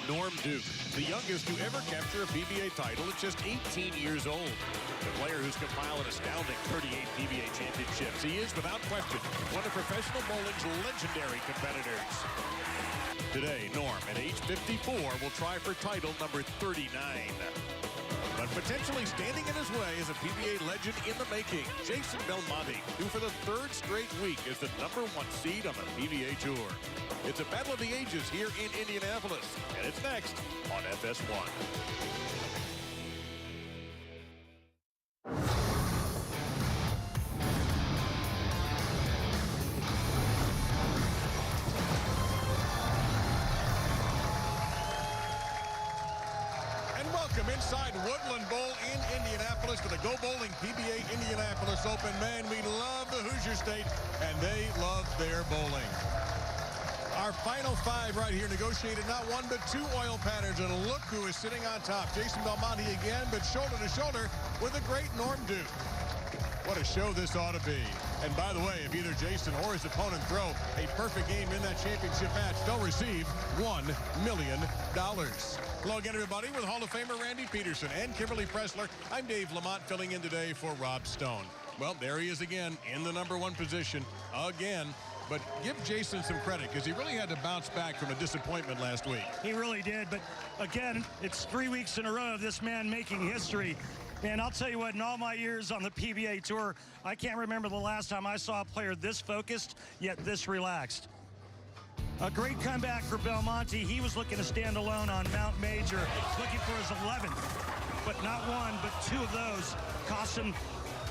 Norm Duke, the youngest to ever capture a PBA title at just 18 years old. The player who's compiled an astounding 38 PBA championships. He is, without question, one of professional bowling's legendary competitors. Today, Norm, at age 54, will try for title number 39. But potentially standing in his way is a PBA legend in the making, Jason Belmonte, who for the third straight week is the #1 seed on the PBA Tour. It's a battle of the ages here in Indianapolis, and it's next on FS1. Inside Woodland Bowl in Indianapolis for the Go Bowling PBA Indianapolis Open. Man, we love the Hoosier State, and they love their bowling. Our final five right here negotiated not one but two oil patterns, and look who is sitting on top. Jason Belmonte again, but shoulder to shoulder with the great Norm Duke. What a show this ought to be. And by the way, if either Jason or his opponent throw a perfect game in that championship match, they'll receive $1 million. Hello again, everybody, with Hall of Famer Randy Peterson and Kimberly Pressler. I'm Dave Lamont, filling in today for Rob Stone. Well, there he is again in the #1 position again. But give Jason some credit, because he really had to bounce back from a disappointment last week. He really did. But again, it's 3 weeks in a row of this man making history. And I'll tell you what, in all my years on the PBA Tour, I can't remember the last time I saw a player this focused, yet this relaxed. A great comeback for Belmonte. He was looking to stand alone on Mount Major, looking for his 11th. But not one, but two of those cost him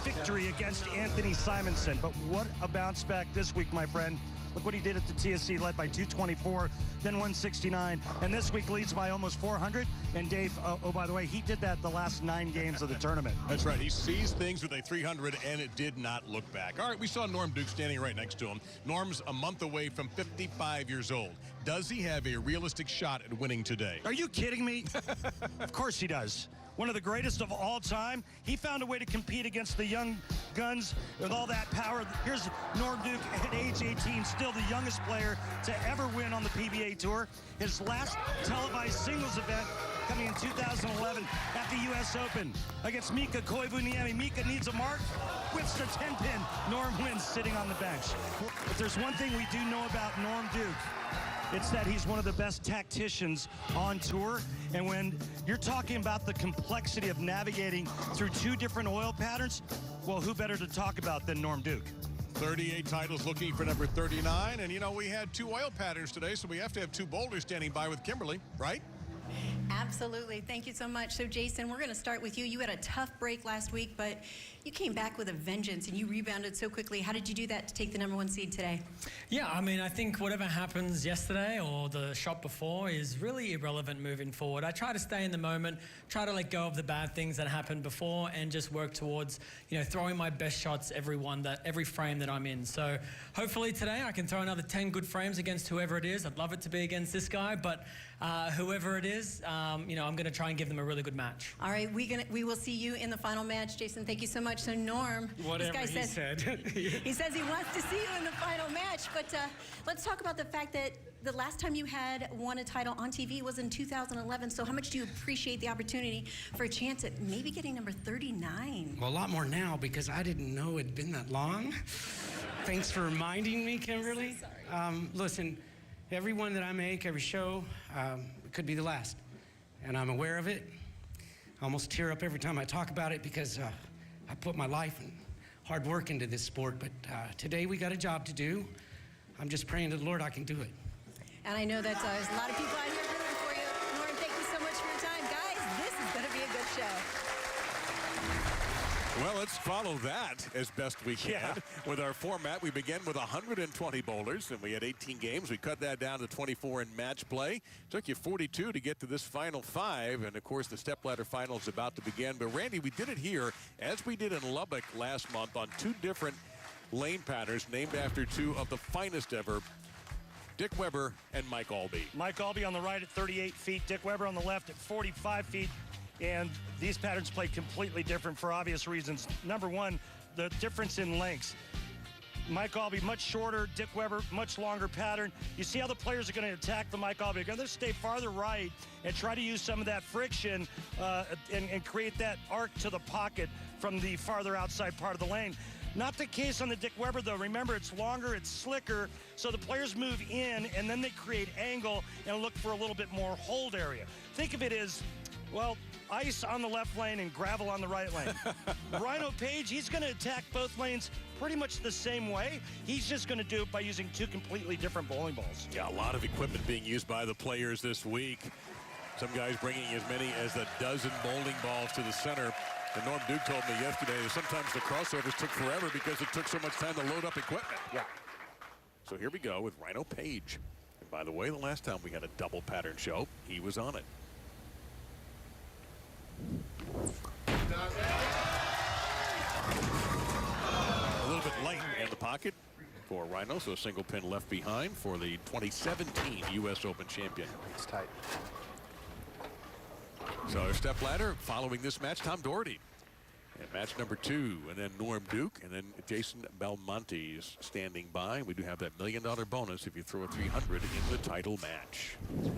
victory against Anthony Simonson. But what a bounce back this week, my friend. Look what he did at the TSC, led by 224, then 169, and this week leads by almost 400. And Dave, oh, by the way, he did that the last 9 games of the tournament. That's right. He sees things with a 300, and it did not look back. All right, we saw Norm Duke standing right next to him. Norm's a month away from 55 years old. Does he have a realistic shot at winning today? Are you kidding me? Of course he does. One of the greatest of all time. He found a way to compete against the young guns with all that power. Here's Norm Duke at age 18, still the youngest player to ever win on the PBA Tour. His last televised singles event coming in 2011 at the U.S. Open against Mika Koivuniemi. Mika needs a mark, whips the 10-pin. Norm wins sitting on the bench. If there's one thing we do know about Norm Duke, it's that he's one of the best tacticians on tour. And when you're talking about the complexity of navigating through 2 different oil patterns, well, who better to talk about than Norm Duke? 38 titles, looking for number 39. And, you know, we had 2 oil patterns today, so we have to have 2 boulders standing by with Kimberly, right? Absolutely. Thank you so much. So, Jason, we're going to start with you. You had a tough break last week, but you came back with a vengeance, and you rebounded so quickly. How did you do that to take the #1 seed today? Yeah, I mean, I think whatever happens yesterday or the shot before is really irrelevant moving forward. I try to stay in the moment, try to let go of the bad things that happened before, and just work towards, you know, throwing my best shots every frame that I'm in. So hopefully today I can throw another 10 good frames against whoever it is. I'd love it to be against this guy, but whoever it is, you know, I'm going to try and give them a really good match. All right, we will see you in the final match. Jason, thank you so much. So, Norm, whatever this guy said. He says he wants to see you in the final match, but let's talk about the fact that the last time you had won a title on TV was in 2011. So how much do you appreciate the opportunity for a chance at maybe getting number 39? Well, a lot more now, because I didn't know it'd been that long. Thanks for reminding me, Kimberly. So sorry. Listen, every one that I make, every show, it could be the last. And I'm aware of it. I almost tear up every time I talk about it, because I put my life and hard work into this sport. But today we got a job to do. I'm just praying to the Lord I can do it. And I know that there's a lot of people out here rooting for you. Norm, thank you so much for your time. Guys, this is going to be a good show. Well, let's follow that as best we can. Yeah. With our format, we begin with 120 bowlers, and we had 18 games. We cut that down to 24 in match play. Took you 42 to get to this final 5, and of course the Stepladder final is about to begin. But Randy, we did it here as we did in Lubbock last month on 2 different lane patterns named after 2 of the finest ever, Dick Weber and Mike Albee. Mike Albee on the right at 38 feet, Dick Weber on the left at 45 feet. And these patterns play completely different for obvious reasons. Number one, the difference in lengths. Mike Albee much shorter, Dick Weber much longer pattern. You see how the players are going to attack the Mike Albee. They're going to stay farther right and try to use some of that friction and create that arc to the pocket from the farther outside part of the lane. Not the case on the Dick Weber, though. Remember, it's longer, it's slicker, so the players move in, and then they create angle and look for a little bit more hold area. Think of it as, well, ice on the left lane and gravel on the right lane. Rhino Page, he's going to attack both lanes pretty much the same way. He's just going to do it by using two completely different bowling balls. Yeah, a lot of equipment being used by the players this week. Some guys bringing as many as a dozen bowling balls to the center. And Norm Duke told me yesterday that sometimes the crossovers took forever because it took so much time to load up equipment. Yeah. So here we go with Rhino Page. And by the way, the last time we had a double pattern show, he was on it. A little bit light in the pocket for Rhino, so a single pin left behind for the 2017 U.S. Open champion. It's tight. So Stepladder following this match, Tom Daugherty. And match number 2, and then Norm Duke, and then Jason Belmonte is standing by. We do have that $1 million bonus if you throw a 300 in the title match. So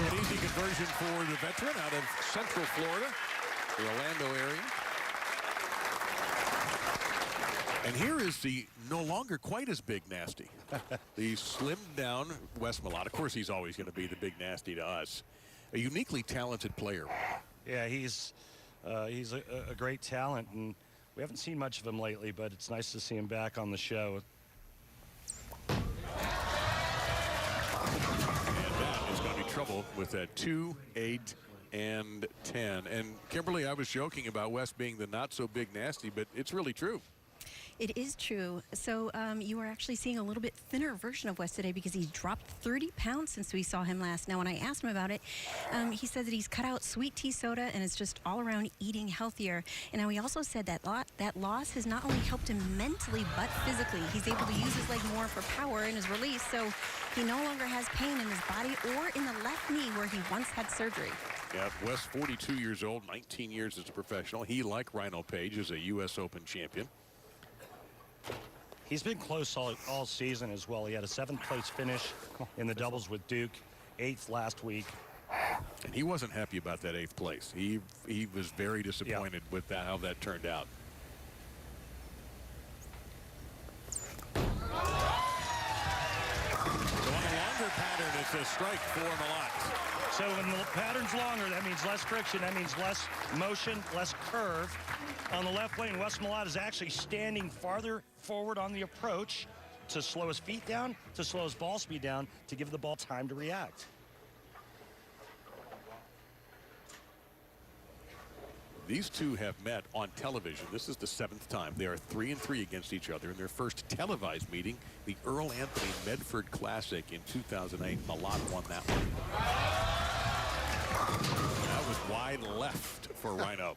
an easy conversion for the veteran out of Central Florida, the Orlando area. And here is the no longer quite as big nasty. The slimmed down Wes Malott. Of course, he's always going to be the big nasty to us. A uniquely talented player. Yeah, he's a great talent, and we haven't seen much of him lately, but it's nice to see him back on the show. And that is going to be trouble with that 2, 8, and 10. And Kimberly, I was joking about Wes being the not so big nasty, but it's really true. It is true. So you are actually seeing a little bit thinner version of Wes today because he's dropped 30 pounds since we saw him last. Now, when I asked him about it, he said that he's cut out sweet tea soda and is just all around eating healthier. And now he also said that that loss has not only helped him mentally but physically. He's able to use his leg more for power in his release, so he no longer has pain in his body or in the left knee where he once had surgery. Yeah, Wes, 42 years old, 19 years as a professional. He, like Rhino Page, is a U.S. Open champion. He's been close all season as well. He had a 7th place finish in the doubles with Duke, 8th last week. And he wasn't happy about that 8th place. He was very disappointed with that, how that turned out. So on a longer pattern, it's a strike for Malott. So when the pattern's longer, that means less friction, that means less motion, less curve. On the left lane, Wes Malott is actually standing farther forward on the approach to slow his feet down, to slow his ball speed down, to give the ball time to react. These two have met on television. This is the 7th time. They are 3-3 against each other in their first televised meeting, the Earl Anthony Medford Classic in 2008. Malott won that one. That was wide left for Rhino.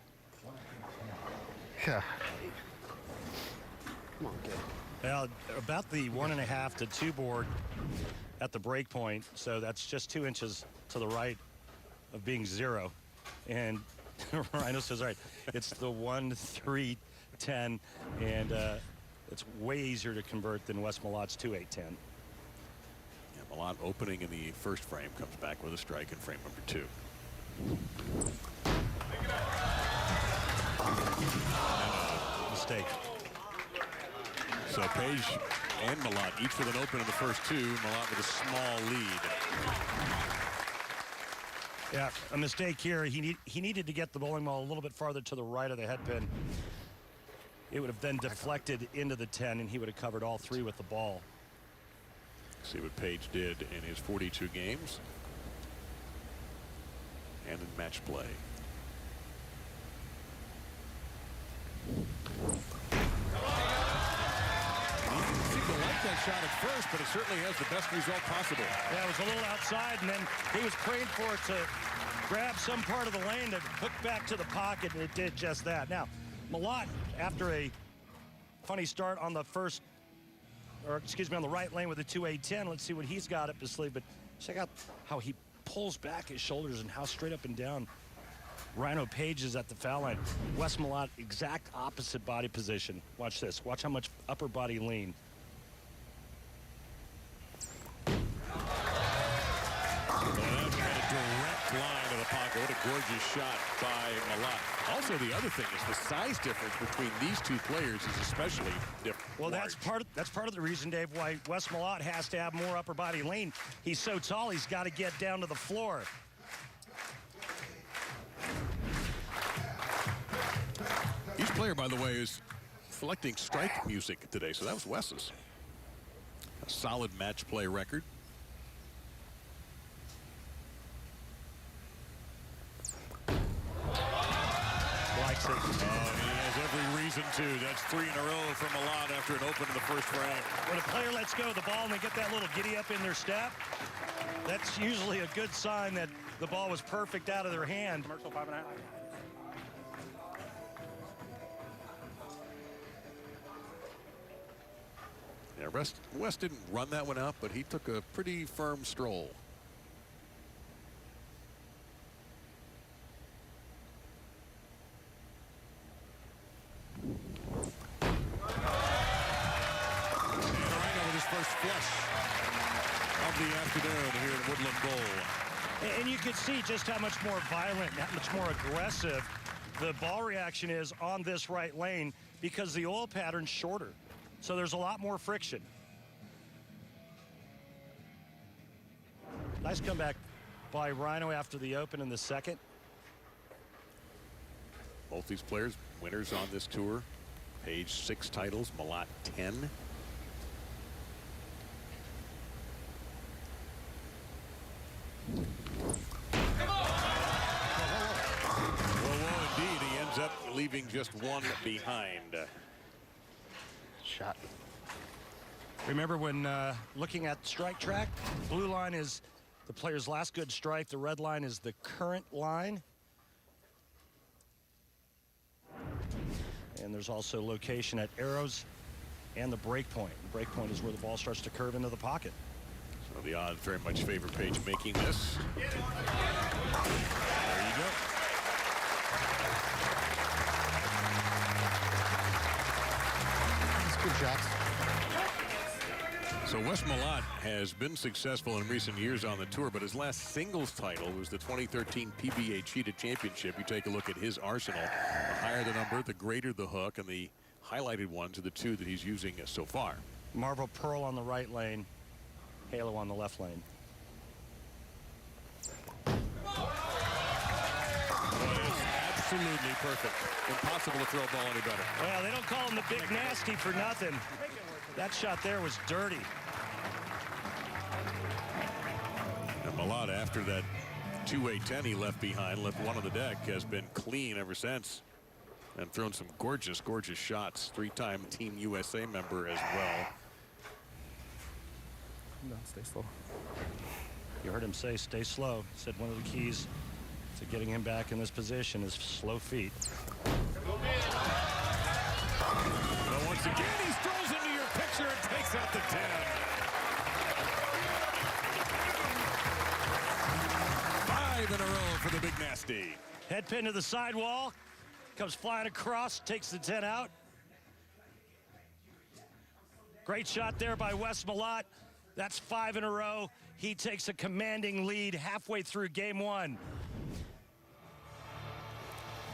Yeah. Come on, kid. Well, about the 1.5 to 2 board at the break point, so that's just 2 inches to the right of being 0. And Rhino says, all right, it's the 1, 3, 10, and it's way easier to convert than Wes Malott's 2, 8, 10. Yeah, Malott opening in the first frame, comes back with a strike in frame number 2. Mistake. So Page and Malott each with an open in the first 2. Malott with a small lead. Yeah, a mistake here. He needed to get the bowling ball a little bit farther to the right of the head pin. It would have then deflected into the 10, and he would have covered all 3 with the ball. See what Page did in his 42 games and in match play. He seemed to like that shot at first, but it certainly has the best result possible. Yeah, it was a little outside, and then he was praying for it to grab some part of the lane to hook back to the pocket, and it did just that. Now, Malott, after a funny start on the first, or excuse me, on the right lane with a 2-8-10, let's see what he's got up his sleeve, but check out how he pulls back his shoulders and how straight up and down Rhino Page is at the foul line. Wes Malott, exact opposite body position. Watch this. Watch how much upper body lean. Line of the pocket. What a gorgeous shot by Malott. Also, the other thing is the size difference between these two players is especially different. Well, that's part of the reason, Dave, why Wes Malott has to have more upper body lean. He's so tall, he's got to get down to the floor. Each player, by the way, is selecting strike music today, so that was Wes's. A solid match play record. Oh, he has every reason to. That's 3 in a row from Malott after an open in the first round. When a player lets go of the ball and they get that little giddy up in their step, that's usually a good sign that the ball was perfect out of their hand. Commercial 5.5. Yeah, Wes didn't run that one up, but he took a pretty firm stroll. First flush of the afternoon here at Woodland Bowl. And you could see just how much more violent, how much more aggressive the ball reaction is on this right lane because the oil pattern's shorter. So there's a lot more friction. Nice comeback by Rhino after the open in the second. Both these players winners on this tour. Page 6 titles, Malott 10. Indeed, he ends up leaving just one behind. Shot. Remember when looking at strike track, blue line is the player's last good strike. The red line is the current line. And there's also location at arrows and the break point. The break point is where the ball starts to curve into the pocket. So the odds very much favor Page making this. There you go. That's good shots. So Wes Malott has been successful in recent years on the tour, but his last singles title was the 2013 PBA Cheetah Championship. You take a look at his arsenal. The higher the number, the greater the hook, and the highlighted ones are the two that he's using so far. Marvel Pearl on the right lane, Halo on the left lane. Absolutely perfect. Impossible to throw a ball any better. Well, they don't call him the Big Nasty for nothing. That shot there was dirty. And Malott, after that 2-8-10 he left behind, left one on the deck, has been clean ever since. And thrown some gorgeous, gorgeous shots. 3-time Team USA member as well. No, stay slow. You heard him say stay slow. He said one of the keys to getting him back in this position is slow feet. Well, once again, he strolls into your picture and takes out the 10. 5 in a row for the Big Nasty. Head pin to the sidewall. Comes flying across, takes the 10 out. Great shot there by Wes Malott. That's 5 in a row. He takes a commanding lead halfway through game one.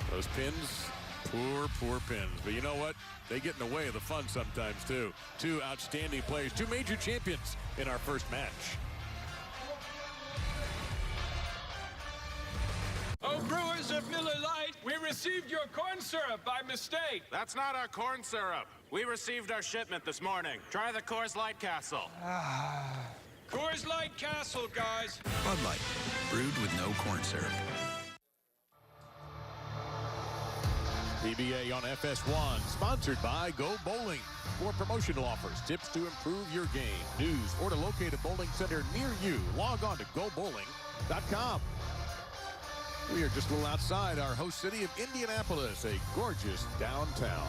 Those pins, poor pins. But you know what? They get in the way of the fun sometimes, too. Two outstanding players, two major champions in our first match. Oh, brewers of Miller Lite, we received your corn syrup by mistake. That's not our corn syrup. We received our shipment this morning. Try the Coors Light Castle. Coors Light Castle, guys. Bud Light, brewed with no corn syrup. PBA on FS1, sponsored by Go Bowling. For promotional offers, tips to improve your game, news, or to locate a bowling center near you, log on to gobowling.com. We are just a little outside our host city of Indianapolis, a gorgeous downtown.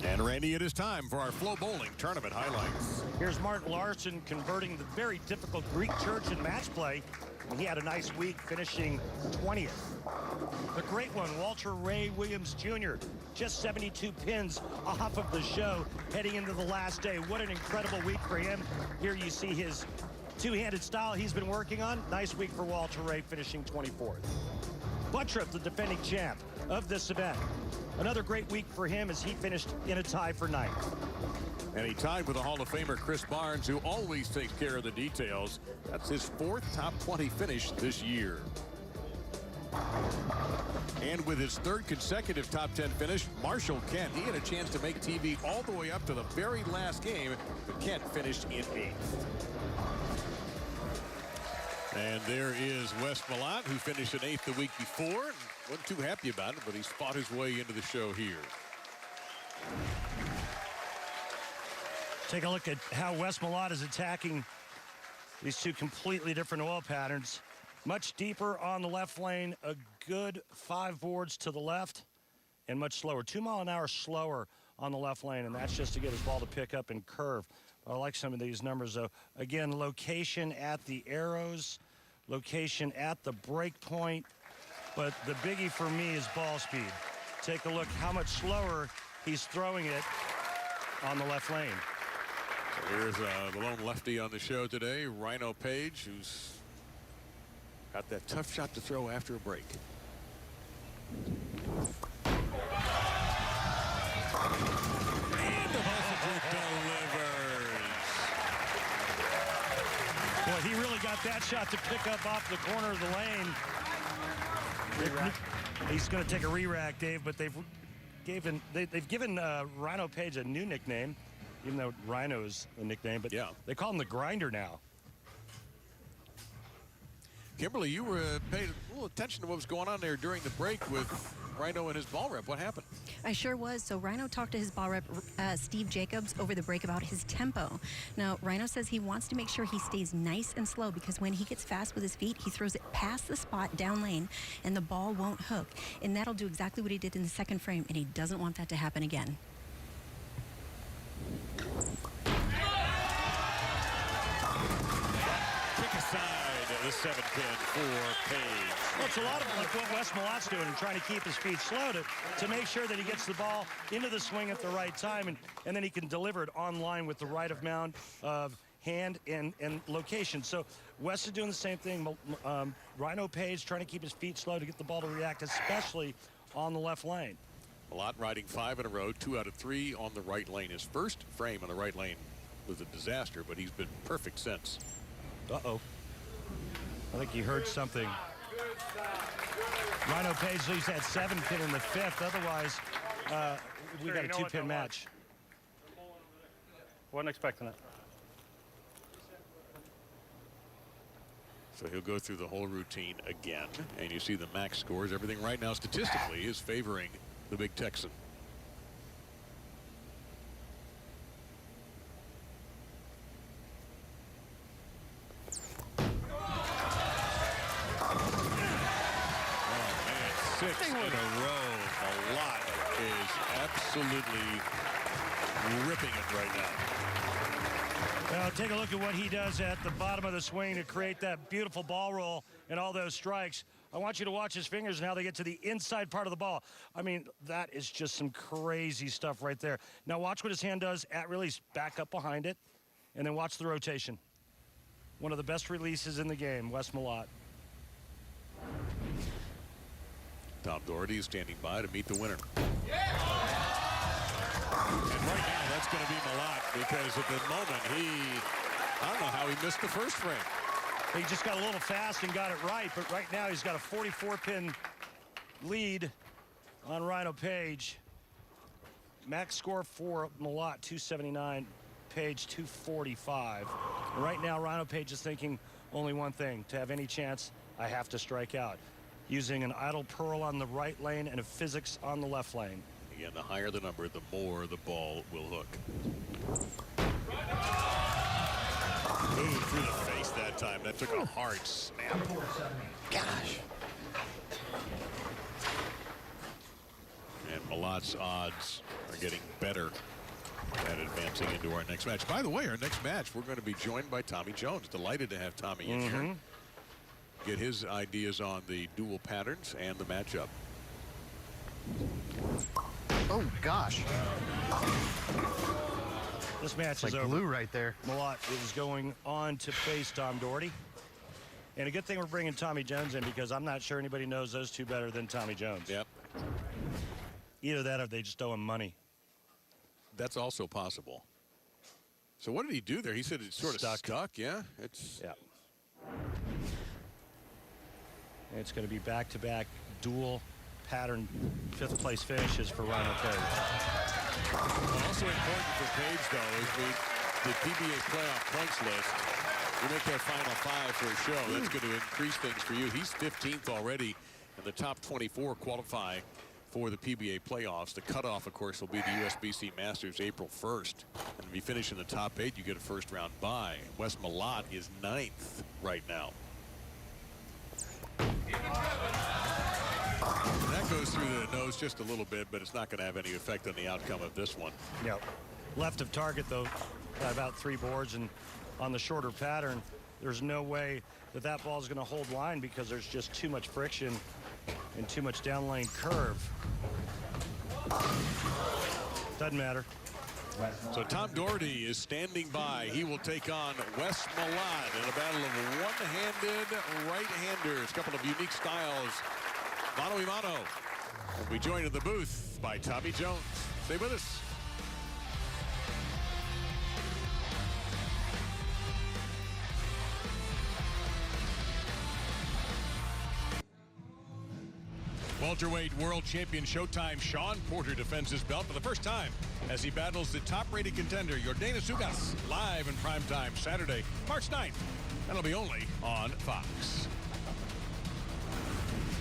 And And Randy, it is time for our Flow Bowling Tournament highlights. Here's Martin Laursen converting the very difficult Greek church in match play. And he had a nice week, finishing 20th. The great one, Walter Ray Williams Jr., just 72 pins off of the show heading into the last day. What an incredible week for him. Here you see his two-handed style he's been working on. Nice week for Walter Ray, finishing 24th. Buttriff, the defending champ of this event. Another great week for him as he finished in a tie for 9th. And he tied with the Hall of Famer Chris Barnes, who always takes care of the details. That's his 4th top 20 finish this year. And with his 3rd consecutive top 10 finish, Marshall Kent, he had a chance to make TV all the way up to the very last game, but Kent finished in 8th. And there is Wes Malott, who finished in 8th the week before. Wasn't too happy about it, but he's fought his way into the show here. Take a look at how Wes Malott is attacking these two completely different oil patterns. Much deeper on the left lane, a good 5 boards to the left, and much slower. 2 mile an hour slower on the left lane, and that's just to get his ball to pick up and curve. I like some of these numbers, though. Again, location at the arrows, location at the break point, but the biggie for me is ball speed. Take a look how much slower he's throwing it on the left lane. Here's the lone lefty on the show today, Rhino Page, who's got that tough shot to throw after a break. And the hustle delivers. Boy, he really got that shot to pick up off the corner of the lane. He's going to take a re-rack, Dave, but they've given Rhino Page a new nickname, even though Rhino is a nickname, but yeah, they call him the Grinder now. Kimberly, you were paying a little attention to what was going on there during the break with Rhino and his ball rep. What happened? I sure was. So Rhino talked to his ball rep, Steve Jacobs, over the break about his tempo. Now, Rhino says he wants to make sure he stays nice and slow because when he gets fast with his feet, he throws it past the spot down lane and the ball won't hook. And that'll do exactly what he did in the second frame, and he doesn't want that to happen again. Kick aside the 7-pin for Page. Well, it's a lot of like what Wes Malott's doing and trying to keep his feet slow to make sure that he gets the ball into the swing at the right time, and then he can deliver it on line with the right amount of hand and location. So Wes is doing the same thing. Rhino Page trying to keep his feet slow to get the ball to react, especially on the left lane. Malott riding 5 in a row, 2 out of 3 on the right lane. His first frame on the right lane was a disaster, but he's been perfect since. Uh-oh. I think he heard something. Rhino Page leaves that 7-pin in the 5th. Otherwise, we got a 2-pin match. Wasn't expecting it. So he'll go through the whole routine again. And you see the max scores. Everything right now statistically is favoring the Big Texan. Six in a row. Malott is absolutely ripping it right now. Now, take a look at what he does at the bottom of the swing to create that beautiful ball roll and all those strikes. I want you to watch his fingers and how they get to the inside part of the ball. I mean, that is just some crazy stuff right there. Now, watch what his hand does at release. Back up behind it, and then watch the rotation. One of the best releases in the game, Wes Malott. Tom Daugherty is standing by to meet the winner. And right now, that's going to be Malott because at the moment, I don't know how he missed the first frame. He just got a little fast and got it right, but right now he's got a 44-pin lead on Rhino Page. Max score for Malott, 279, Page, 245. And right now, Rhino Page is thinking only one thing: to have any chance, I have to strike out. Using an idle pearl on the right lane and a physics on the left lane. Again, the higher the number, the more the ball will hook. Ooh, through the face that time. That took a hard snap. Gosh. And Malott's odds are are getting better at advancing into our next match. By the way, our next match, we're going to be joined by Tommy Jones. Delighted to have Tommy in here. Get his ideas on the dual patterns and the matchup. Oh, gosh. This match It's is like over. glue right there. Malott is going on to face Tom Daugherty. And a good thing we're bringing Tommy Jones in, because I'm not sure anybody knows those two better than Tommy Jones. Yep. Either that or they just owe him money. That's also possible. So what did he do there? He said it's sort of stuck. Yeah. Yeah. And it's going to be back-to-back dual pattern 5th place finishes for Rhino Page. Also important for Page, though, is the PBA playoff points list. We make that final 5 for a show. That's going to increase things for you. He's 15th already, and the top 24 qualify for the PBA playoffs. The cutoff, of course, will be the USBC Masters April 1st. And if you finish in the top 8, you get a first-round bye. Wes Malott is 9th right now. That goes through the nose just a little bit, but it's not going to have any effect on the outcome of this one. Yep. Left of target, though, got about 3 boards, and on the shorter pattern, there's no way that that ball is going to hold line because there's just too much friction and too much down lane curve. Doesn't matter. So Tom Daugherty is standing by. He will take on Wes Malott in a battle of one-handed right-handers. A couple of unique styles. Mano y mano. We'll be joined in the booth by Tommy Jones. Stay with us. Welterweight world champion Showtime Sean Porter defends his belt for the first time as he battles the top-rated contender Yordenis Ugas live in primetime Saturday, March 9th. That'll be only on Fox.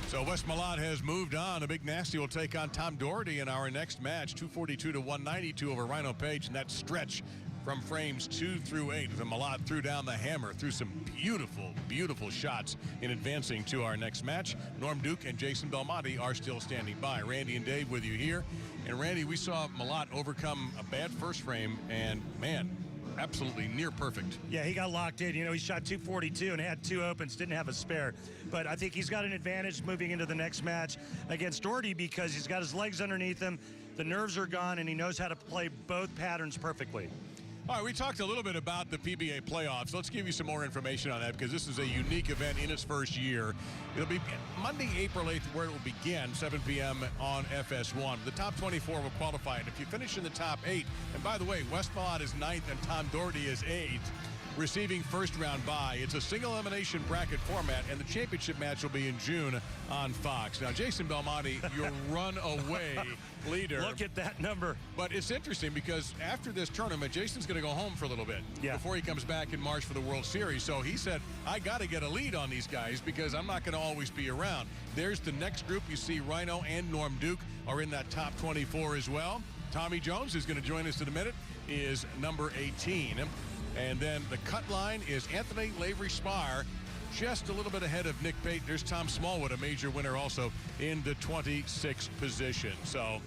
So Wes Malott has moved on. A Big Nasty will take on Tom Daugherty in our next match, 242 to 192 over Rhino Page, and that stretch from frames 2 through 8. The Malott threw down the hammer, threw some beautiful, beautiful shots in advancing to our next match. Norm Duke and Jason Belmonte are still standing by. Randy and Dave with you here. And Randy, we saw Malott overcome a bad first frame, and man, absolutely near perfect. Yeah, he got locked in. You know, he shot 242 and had 2 opens, didn't have a spare. But I think he's got an advantage moving into the next match against Daugherty because he's got his legs underneath him, the nerves are gone, and he knows how to play both patterns perfectly. All right, we talked a little bit about the PBA playoffs. Let's give you some more information on that because this is a unique event in its first year. It'll be Monday, April 8th, where it will begin, 7 p.m. on FS1. The top 24 will qualify, and if you finish in the top 8, and by the way, Wes Malott is 9th and Tom Daugherty is 8th, receiving first-round bye. It's a single-elimination bracket format, and the championship match will be in June on Fox. Now, Jason Belmonte, your runaway leader. Look at that number. But it's interesting because after this tournament, Jason's going to go home for a little bit before he comes back in March for the World Series. So he said, I got to get a lead on these guys because I'm not going to always be around. There's the next group. You see Rhino and Norm Duke are in that top 24 as well. Tommy Jones, who's going to join us in a minute, is number 18. And then the cut line is Anthony Lavery-Spar, just a little bit ahead of Nick Pate. There's Tom Smallwood, a major winner also in the 26th position. So,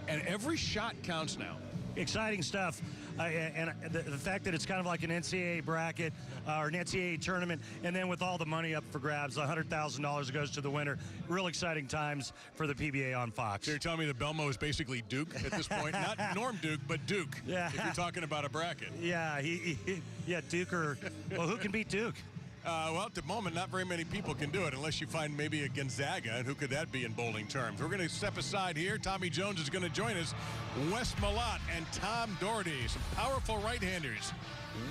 and every shot counts now. Exciting stuff. And the fact that it's kind of like an NCAA bracket or an NCAA tournament, and then with all the money up for grabs, $100,000 goes to the winner. Real exciting times for the PBA on Fox. So you're telling me that Belmo is basically Duke at this point? Not Norm Duke, but Duke, if you're talking about a bracket. Yeah, Duke or, well, who can beat Duke? Well, at the moment, not very many people can do it unless you find maybe a Gonzaga, and who could that be in bowling terms? We're going to step aside here. Tommy Jones is going to join us. Wes Malott and Tom Daugherty, some powerful right-handers,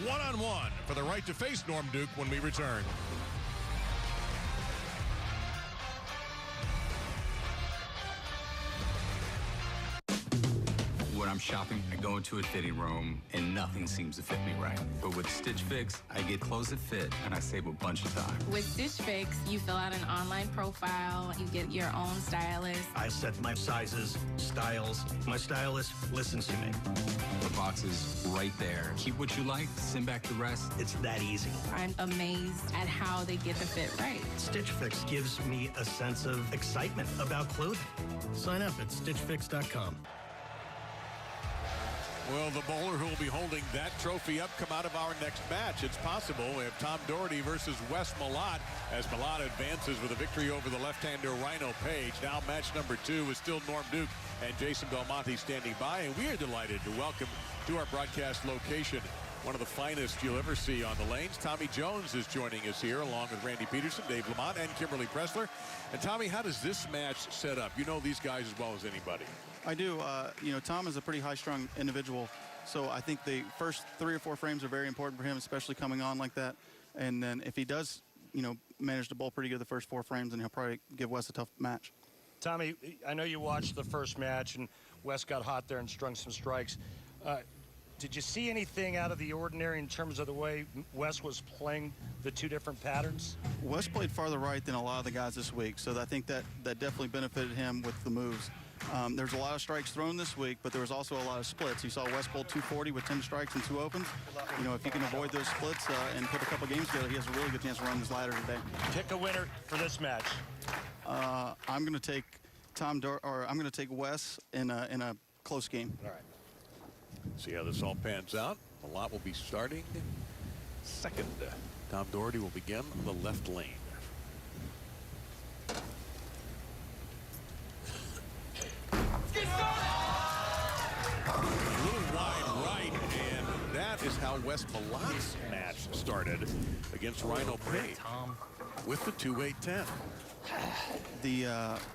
one-on-one for the right to face Norm Duke when we return. When I'm shopping, I go into a fitting room and nothing seems to fit me right. But with Stitch Fix, I get clothes that fit and I save a bunch of time. With Stitch Fix, you fill out an online profile, you get your own stylist. I set my sizes, styles. My stylist listens to me. The box is right there. Keep what you like, send back the rest. It's that easy. I'm amazed at how they get the fit right. Stitch Fix gives me a sense of excitement about clothing. Sign up at stitchfix.com. Will the bowler who will be holding that trophy up come out of our next match? It's possible. We have Tom Daugherty versus Wes Malott as Malott advances with a victory over the left-hander Rhino Page. Now match number 2 is still Norm Duke and Jason Belmonte standing by, and we are delighted to welcome to our broadcast location one of the finest you'll ever see on the lanes. Tommy Jones is joining us here along with Randy Peterson, Dave Lamont, and Kimberly Pressler. And Tommy, how does this match set up? You know these guys as well as anybody. I do. You know, Tom is a pretty high-strung individual, so I think the first 3 or 4 frames are very important for him, especially coming on like that. And then if he does, you know, manage to bowl pretty good the first 4 frames, then he'll probably give Wes a tough match. Tommy, I know you watched the first match, and Wes got hot there and strung some strikes. Did you see anything out of the ordinary in terms of the way Wes was playing the 2 different patterns? Wes played farther right than a lot of the guys this week, so I think that definitely benefited him with the moves. There's a lot of strikes thrown this week, but there was also a lot of splits. You saw Wes bowl 240 with 10 strikes and 2 opens. You know, if he can avoid those splits and put a couple games together, he has a really good chance to run this ladder today. Pick a winner for this match. I'm going to take I'm going to take Wes in a close game. All right. See how this all pans out. Malott will be starting second. Tom Daugherty will begin the left lane. A little wide right, and that is how Wes Malott's match started against Rhino Page with the 2-8-10.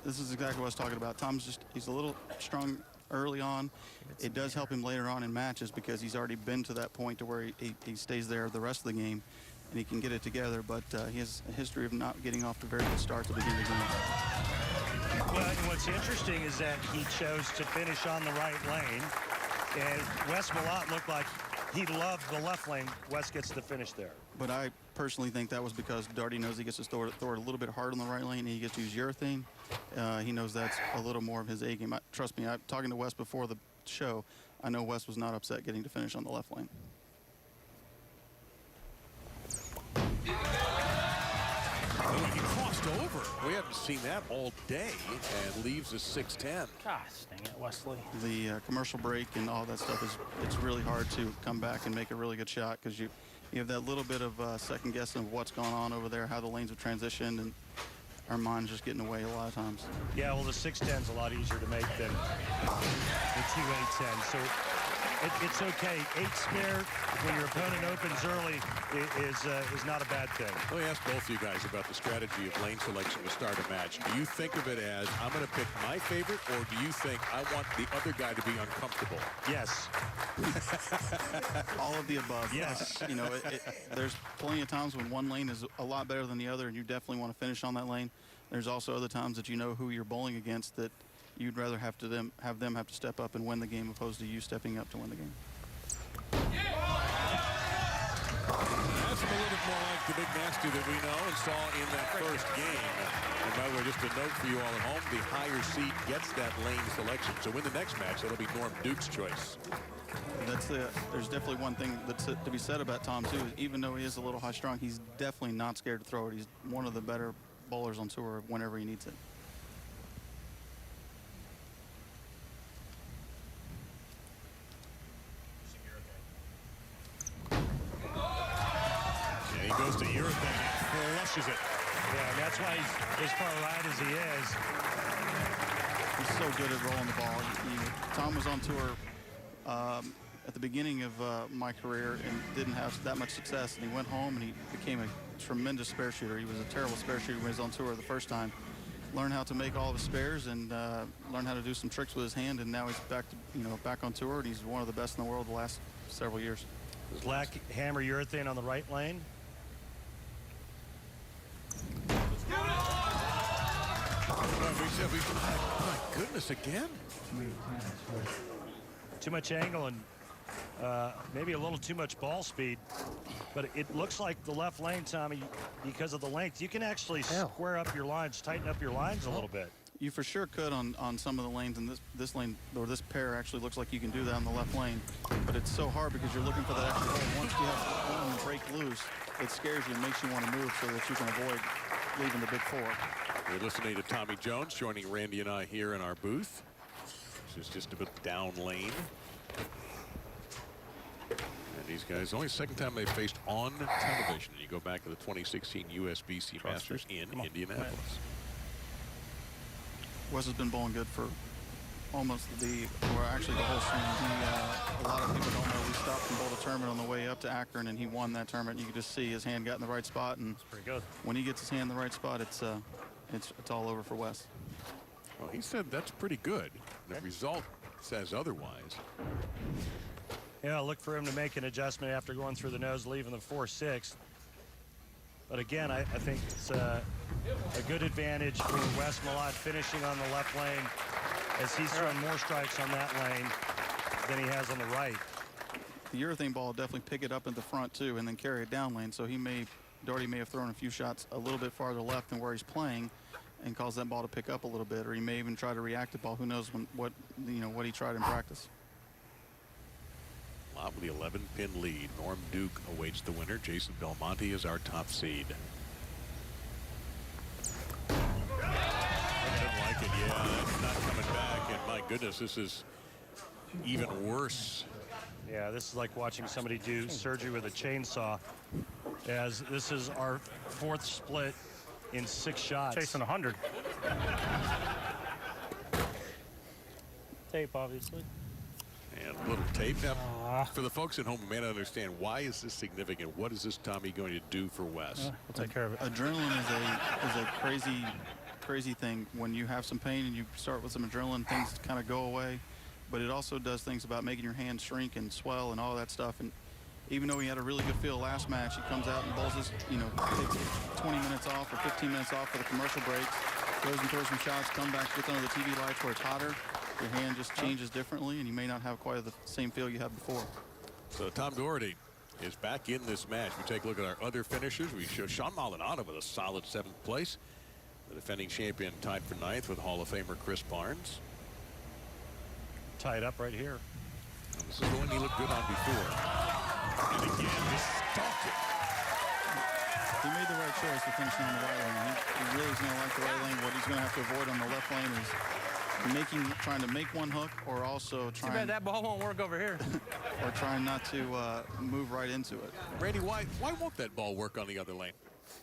This is exactly what I was talking about. He's a little strong early on. It does help him later on in matches because he's already been to that point to where he stays there the rest of the game and he can get it together, but he has a history of not getting off to very good starts at the beginning of the game. Well, and what's interesting is that he chose to finish on the right lane, and Wes Malott looked like he loved the left lane. Wes gets to finish there. But I personally think that was because Daugherty knows he gets to throw it a little bit hard on the right lane, and he gets to use urethane. He knows that's a little more of his A game. Trust me, I'm talking to Wes before the show. I know Wes was not upset getting to finish on the left lane. Oh, he crossed over. We haven't seen that all day, and leaves a 6-10. Gosh, dang it, Wesley. The commercial break and all that stuff it's really hard to come back and make a really good shot because you have that little bit of second guessing of what's going on over there, how the lanes have transitioned, and our mind's just getting away a lot of times. Yeah, well, the 6-10's a lot easier to make than the 2-8-10. So it's okay. 8 spare when your opponent opens early is not a bad thing. Let me ask both of you guys about the strategy of lane selection to start a match. Do you think of it as, I'm going to pick my favorite, or do you think I want the other guy to be uncomfortable? Yes. All of the above. Yes. You know, there's plenty of times when one lane is a lot better than the other, and you definitely want to finish on that lane. There's also other times that you know who you're bowling against that you'd rather have them have to step up and win the game opposed to you stepping up to win the game. That's a little bit more like the Big Nasty that we know and saw in that first game. And by the way, just a note for you all at home, the higher seed gets that lane selection. So in the next match, that'll be Norm Duke's choice. There's definitely one thing that's to be said about Tom, too. Even though he is a little high-strung, he's definitely not scared to throw it. He's one of the better bowlers on tour whenever he needs it. He goes to urethane and flushes it. Yeah, and that's why he's as far right as he is. He's so good at rolling the ball. Tom was on tour at the beginning of my career and didn't have that much success, and he went home and he became a tremendous spare shooter. He was a terrible spare shooter when he was on tour the first time. Learned how to make all of his spares and learned how to do some tricks with his hand, and now he's back on tour, and he's one of the best in the world the last several years. Black hammer urethane on the right lane. My goodness, again. Too much angle and maybe a little too much ball speed. But it looks like the left lane, Tommy, because of the length, you can actually square up your lines, tighten up your lines a little bit. You for sure could on some of the lanes, and this lane or this pair actually looks like you can do that on the left lane, but it's so hard because you're looking for that extra hole. Once you have one break loose, it scares you and makes you want to move so that you can avoid leaving the big 4. You're listening to Tommy Jones joining Randy and I here in our booth. This is just a bit down lane. And these guys, only second time they faced on television. You go back to the 2016 USBC Masters in Indianapolis. Wes has been bowling good for almost actually the whole swing. A lot of people don't know we stopped and bowled a tournament on the way up to Akron, and he won that tournament. You can just see his hand got in the right spot, and pretty good. When he gets his hand in the right spot, it's all over for Wes. Well, he said that's pretty good. The result says otherwise. Yeah, look for him to make an adjustment after going through the nose, leaving the 4-6. But again, I think it's a good advantage for Wes Malott finishing on the left lane, as he's thrown more strikes on that lane than he has on the right. The urethane ball will definitely pick it up in the front too, and then carry it down lane. So Daugherty may have thrown a few shots a little bit farther left than where he's playing, and cause that ball to pick up a little bit, or he may even try to react to the ball. Who knows what he tried in practice. Malott with the 11-pin lead. Norm Duke awaits the winner. Jason Belmonte is our top seed. Doesn't like it. Yeah, that's not coming back. And my goodness, this is even worse. Yeah, this is like watching somebody do surgery with a chainsaw, as this is our 4th split in 6 shots. Chasing 100. Tape, obviously. And a little tape. Now, for the folks at home who may not understand, why is this significant? What is this Tommy going to do for Wes? We'll take care of it. Adrenaline is a crazy thing. When you have some pain and you start with some adrenaline, things kind of go away. But it also does things about making your hands shrink and swell and all that stuff. And even though he had a really good feel last match, he comes out and bowls his, takes 20 minutes off or 15 minutes off for the commercial breaks, goes and throws some shots, come back, gets under the TV lights where it's hotter. Your hand just changes differently, and you may not have quite the same feel you had before. So Tom Daugherty is back in this match. We take a look at our other finishers. We show Sean Maldonado with a solid 7th place. The defending champion tied for 9th with Hall of Famer Chris Barnes. Tied up right here. And this is the one he looked good on before. And again, just stalked it. He made the right choice to finish on the right lane. He really is going to like the right lane. What he's going to have to avoid on the left lane is trying to make one hook, or also trying. Too bad that ball won't work over here. Or trying not to move right into it. Randy, why won't that ball work on the other lane?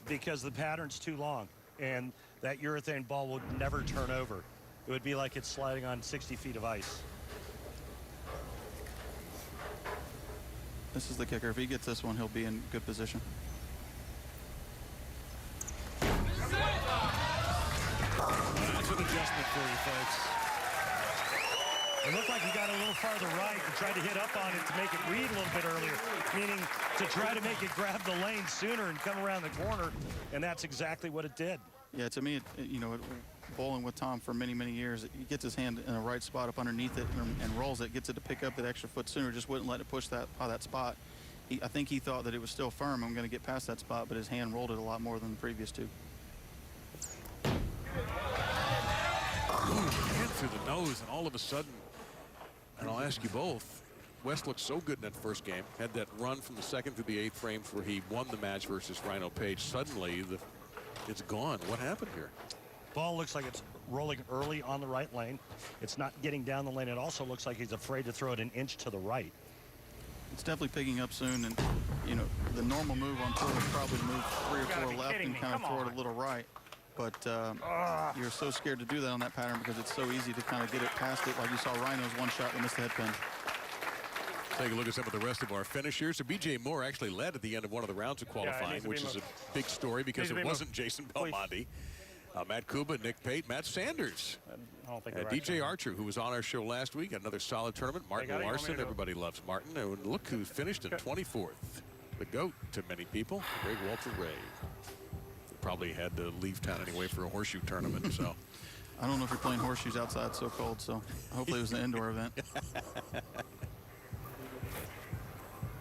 Because the pattern's too long, and that urethane ball would never turn over. It would be like it's sliding on 60 feet of ice. This is the kicker. If he gets this one, he'll be in good position. That's an adjustment for you, folks. It looked like he got a little farther right and tried to hit up on it to make it read a little bit earlier, meaning to try to make it grab the lane sooner and come around the corner, and that's exactly what it did. Yeah, to me, bowling with Tom for many, many years, he gets his hand in the right spot up underneath it and rolls it, gets it to pick up that extra foot sooner, just wouldn't let it push that spot. I think he thought that it was still firm. I'm going to get past that spot, but his hand rolled it a lot more than the previous two. Hand through the nose, and all of a sudden, and I'll ask you both, Wes looked so good in that first game, had that run from the 2nd through the 8th frames where he won the match versus Rhino Page. Suddenly, it's gone. What happened here? Ball looks like it's rolling early on the right lane. It's not getting down the lane. It also looks like he's afraid to throw it an inch to the right. It's definitely picking up soon, and the normal move on tour is probably to move 3 or 4 left and kind of throw it a little right. But you're so scared to do that on that pattern because it's so easy to kind of get it past it. Like you saw Rhino's one shot and missed the head pin. Take a look at some of the rest of our finishers. So B.J. Moore actually led at the end of one of the rounds of qualifying, which is a big story because it wasn't Jason Belmonte. Matt Kuba, Nick Pate, Matt Sanders. I don't think DJ Archer, who was on our show last week, another solid tournament. Martin Laursen, everybody loves Martin. And look who finished in 24th. The GOAT to many people, Greg Walter Ray. Probably had to leave town anyway for a horseshoe tournament, so. I don't know if you're playing horseshoes outside so cold, so hopefully it was an indoor event.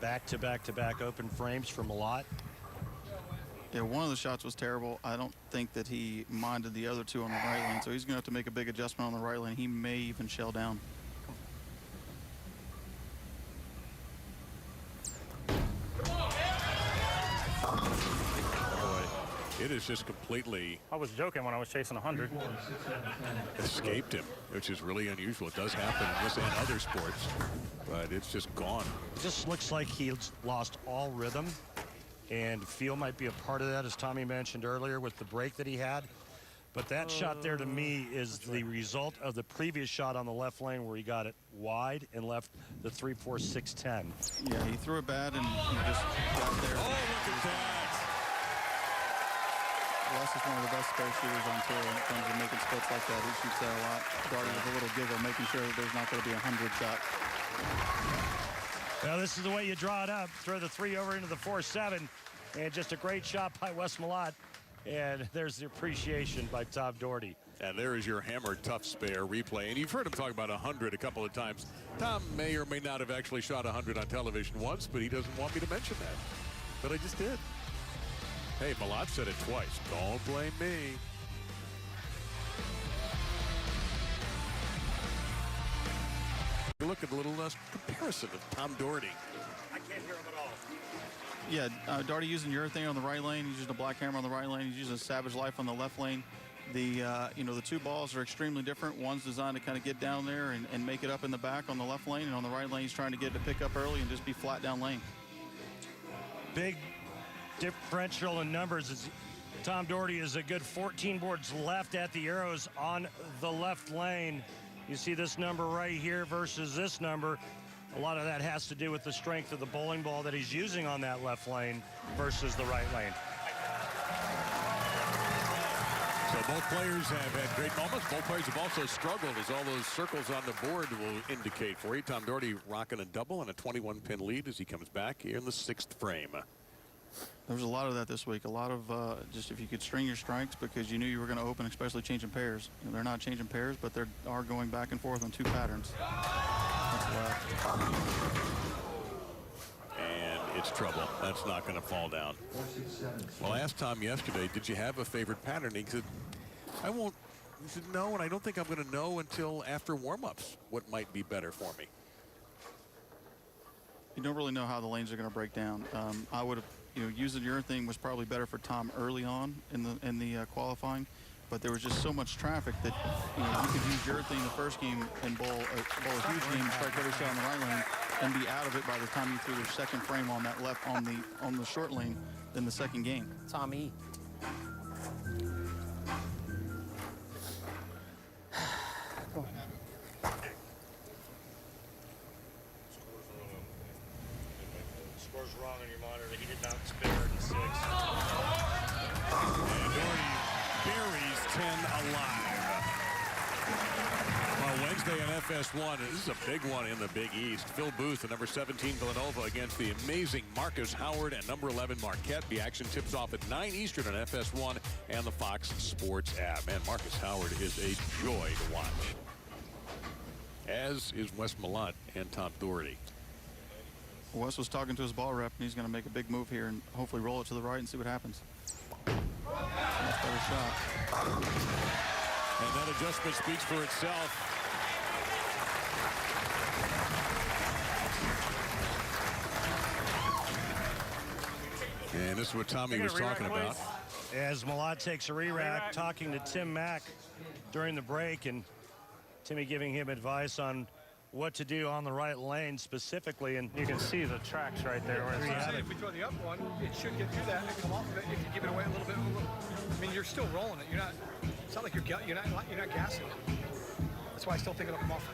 Back-to-back-to-back open frames for Malott. Yeah, one of the shots was terrible. I don't think that he minded the other two on the right lane, so he's going to have to make a big adjustment on the right lane. He may even shell down. It is just completely I was joking when I was chasing 100. escaped him, which is really unusual. It does happen in this and other sports, but it's just gone. It just looks like he's lost all rhythm, and feel might be a part of that, as Tommy mentioned earlier, with the break that he had. But that shot there, to me, is the result of the previous shot on the left lane where he got it wide and left the 3-4-6-10. Yeah, he threw it bad and he just got there. Oh, look at that. Wes is one of the best spare shooters on tour in terms of making splits like that. He shoots that a lot. Daugherty with a little giggle, making sure that there's not going to be a 100 shot. Well, this is the way you draw it up. Throw the 3 over into the 4-7, and just a great shot by Wes Malott. And there's the appreciation by Tom Daugherty. And there is your hammered tough spare replay. And you've heard him talk about 100 a couple of times. Tom may or may not have actually shot 100 on television once, but he doesn't want me to mention that. But I just did. Hey, Malott said it twice. Don't blame me. Look at a little comparison of Tom Daugherty. I can't hear him at all. Yeah, Daugherty using urethane on the right lane. He's using a black hammer on the right lane. He's using Savage Life on the left lane. The the two balls are extremely different. One's designed to kind of get down there and make it up in the back on the left lane, and on the right lane he's trying to get it to pick up early and just be flat down lane. Big differential in numbers. Is Tom Daugherty is a good 14 boards left at the arrows on the left lane. You see this number right here versus this number. A lot of that has to do with the strength of the bowling ball that he's using on that left lane versus the right lane. So both players have had great moments. Both players have also struggled, as all those circles on the board will indicate for you. Tom Daugherty rocking a double and a 21-pin lead as he comes back here in the 6th frame. There was a lot of that this week. A lot of just if you could string your strikes because you knew you were going to open, especially changing pairs. They're not changing pairs, but they are going back and forth on 2 patterns. And it's trouble. That's not going to fall down. Well, I asked Tom yesterday, did you have a favorite pattern? He said, I won't. He said, no, and I don't think I'm going to know until after warm-ups what might be better for me. You don't really know how the lanes are going to break down. I would have, using urethane was probably better for Tom early on in the qualifying. But there was just so much traffic that you could use urethane the first game and bowl a huge game and strike every shot on the right lane and be out of it by the time you threw the second frame on that left on the short lane in the second game. Tommy. Scores wrong on your monitor. He did not spare in the 6. And Daugherty buries 10 alive. Well, Wednesday on FS1, this is a big one in the Big East. Phil Booth, the number 17 Villanova, against the amazing Marcus Howard and number 11 Marquette. The action tips off at 9 Eastern on FS1 and the Fox Sports app. Man, Marcus Howard is a joy to watch, as is Wes Malott and Tom Daugherty. Wes was talking to his ball rep, and he's going to make a big move here and hopefully roll it to the right and see what happens. Much better shot. And that adjustment speaks for itself. And this is what Tommy was talking about. As Malott takes a re-rack, talking to Tim Mack during the break, and Timmy giving him advice on what to do on the right lane specifically. And you can see the tracks right there. If we throw the up one, it should get through that and come off of it. If you give it away a little bit, I mean, you're still rolling it. It's not like you're not gassing it. That's why I still think it'll come off.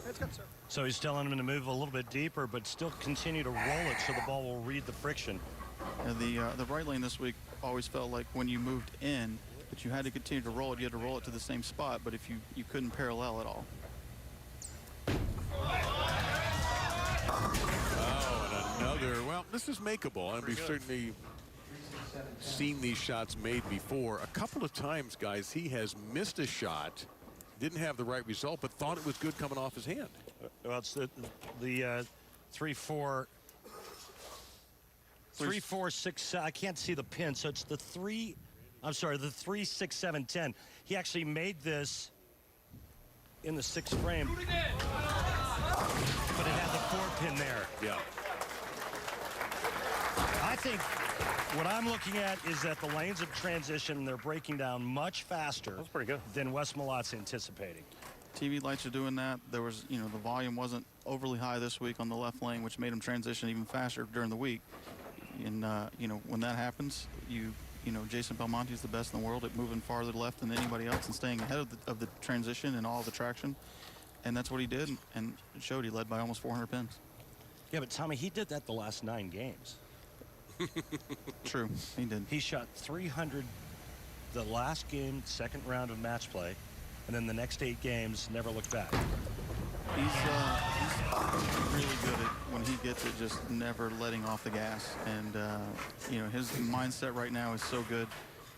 It's good, sir. So he's telling him to move a little bit deeper, but still continue to roll it so the ball will read the friction. The right lane this week always felt like when you moved in, but you had to continue to roll it. You had to roll it to the same spot, but if you couldn't parallel at all. Oh, and another. Well, this is makeable, and we've certainly seen these shots made before. A couple of times, guys, he has missed a shot, didn't have the right result, but thought it was good coming off his hand. Well, it's the 3-4, 6. I can't see the pin, so it's the 3. I'm sorry, the 3, 6, 7, 10. He actually made this in the 6th frame, but it had the 4 pin there. Yeah. I I think what I'm looking at is that the lanes of transition, they're breaking down much faster. That's pretty good. Than Wes Malott's anticipating. TV lights are doing that. There was, the volume wasn't overly high this week on the left lane, which made him transition even faster during the week. And, when that happens, Jason Belmonte is the best in the world at moving farther left than anybody else and staying ahead of the transition and all the traction. And that's what he did, and it showed. He led by almost 400 pins. Yeah, but Tommy, he did that the last 9 games. True, he did. He shot 300 the last game, second round of match play, and then the next 8 games never looked back. He's really good at, when he gets it, just never letting off the gas. And, his mindset right now is so good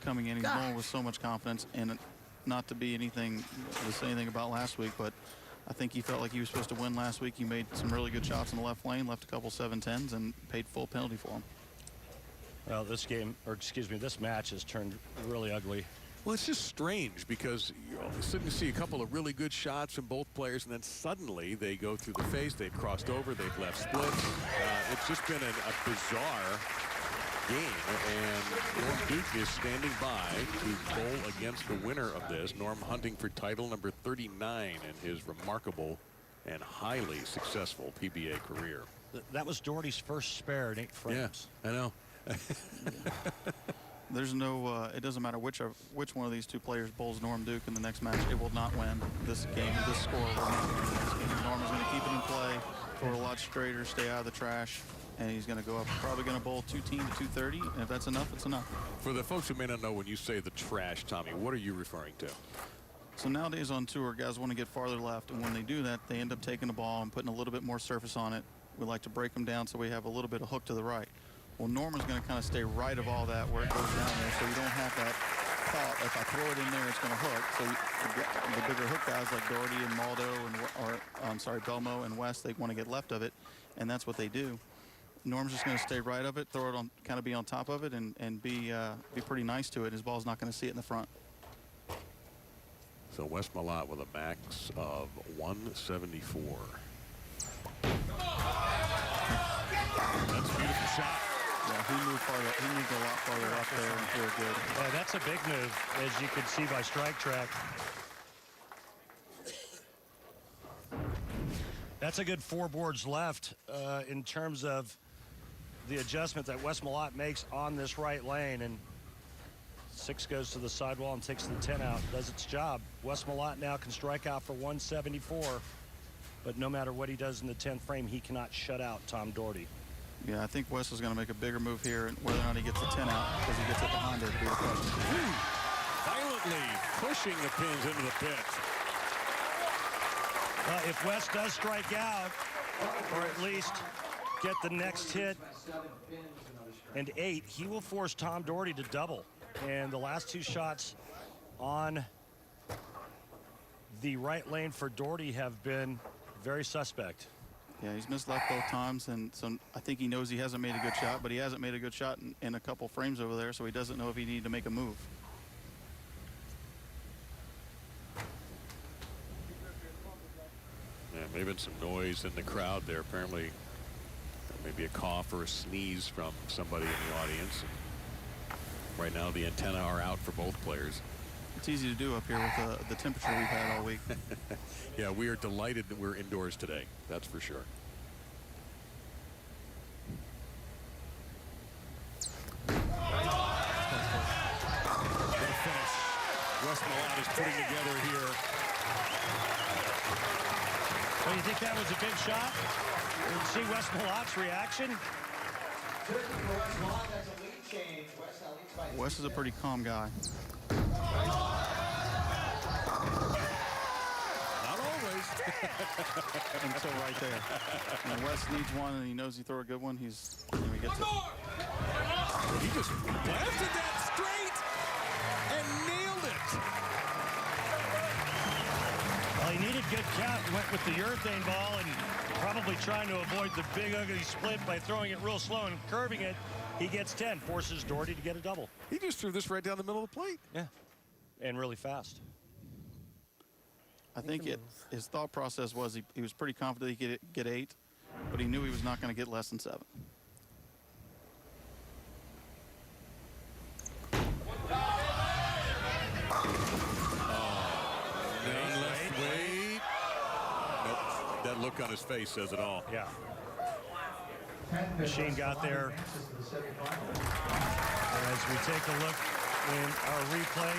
coming in. He's going with so much confidence. And not to be anything to say anything about last week, but I think he felt like he was supposed to win last week. He made some really good shots in the left lane, left a couple 7-10s, and paid full penalty for them. Well, this match has turned really ugly. Well, it's just strange because you're sitting to see a couple of really good shots from both players, and then suddenly they go through the face, they've crossed over, they've left splits. It's just been a bizarre game, and Norm Duke is standing by to bowl against the winner of this. Norm hunting for title number 39 in his remarkable and highly successful PBA career. That was Daugherty's first spare in 8 frames. Yeah, I know. There's no, it doesn't matter which one of these two players bowls Norm Duke in the next match. It will not win this game. This score will not win this game. Norm is going to keep it in play, throw it a lot straighter, stay out of the trash, and he's going to go up, probably going to bowl 210 to 230. And if that's enough, it's enough. For the folks who may not know, when you say the trash, Tommy, what are you referring to? So nowadays on tour, guys want to get farther left, and when they do that, they end up taking the ball and putting a little bit more surface on it. We like to break them down so we have a little bit of hook to the right. Well, Norman's going to kind of stay right of all that where it goes down there, so you don't have that thought, if I throw it in there, it's going to hook. So the bigger hook guys like Daugherty and Maldo Belmo and West, they want to get left of it, and that's what they do. Norm's just going to stay right of it, throw it on, kind of be on top of it, and be pretty nice to it. His ball's not going to see it in the front. So Wes Malott with a max of 174. That's a beautiful shot. Yeah, he moved a lot farther up there and feel good. Yeah, that's a big move, as you can see by strike track. That's a good 4 boards left in terms of the adjustment that Wes Malott makes on this right lane. And 6 goes to the sidewall and takes the 10 out, does its job. Wes Malott now can strike out for 174, but no matter what he does in the 10th frame, he cannot shut out Tom Daugherty. Yeah, I think Wes is going to make a bigger move here, and whether or not he gets the 10 out because he gets it behind it will be the question. Violently pushing the pins into the pit. If Wes does strike out, or at least get the next hit and 8, he will force Tom Daugherty to double. And the last 2 shots on the right lane for Daugherty have been very suspect. Yeah, he's missed left both times, and so I think he knows he hasn't made a good shot, but he hasn't made a good shot in a couple frames over there, so he doesn't know if he needs to make a move. Yeah, maybe been some noise in the crowd there. Apparently, maybe a cough or a sneeze from somebody in the audience. Right now, the antennae are out for both players. It's easy to do up here with the temperature we've had all week. Yeah, we are delighted that we're indoors today. That's for sure. What a finish Wes Malott is putting together here. Well, you think that was a big shot? You see Wes Malott's reaction? Wes is a pretty calm guy. Not always. Until right there. When Wes needs one and he knows he throw a good one, he gets it. He just blasted that straight and nailed it. Well, he needed good count. Went with the urethane ball and probably trying to avoid the big ugly split by throwing it real slow and curving it. He gets 10, forces Daugherty to get a double. He just threw this right down the middle of the plate. Yeah, and really fast. I think his thought process was he was pretty confident he could get 8, but he knew he was not going to get less than 7. look on his face says it all. Yeah. Machine got there. As we take a look in our replay,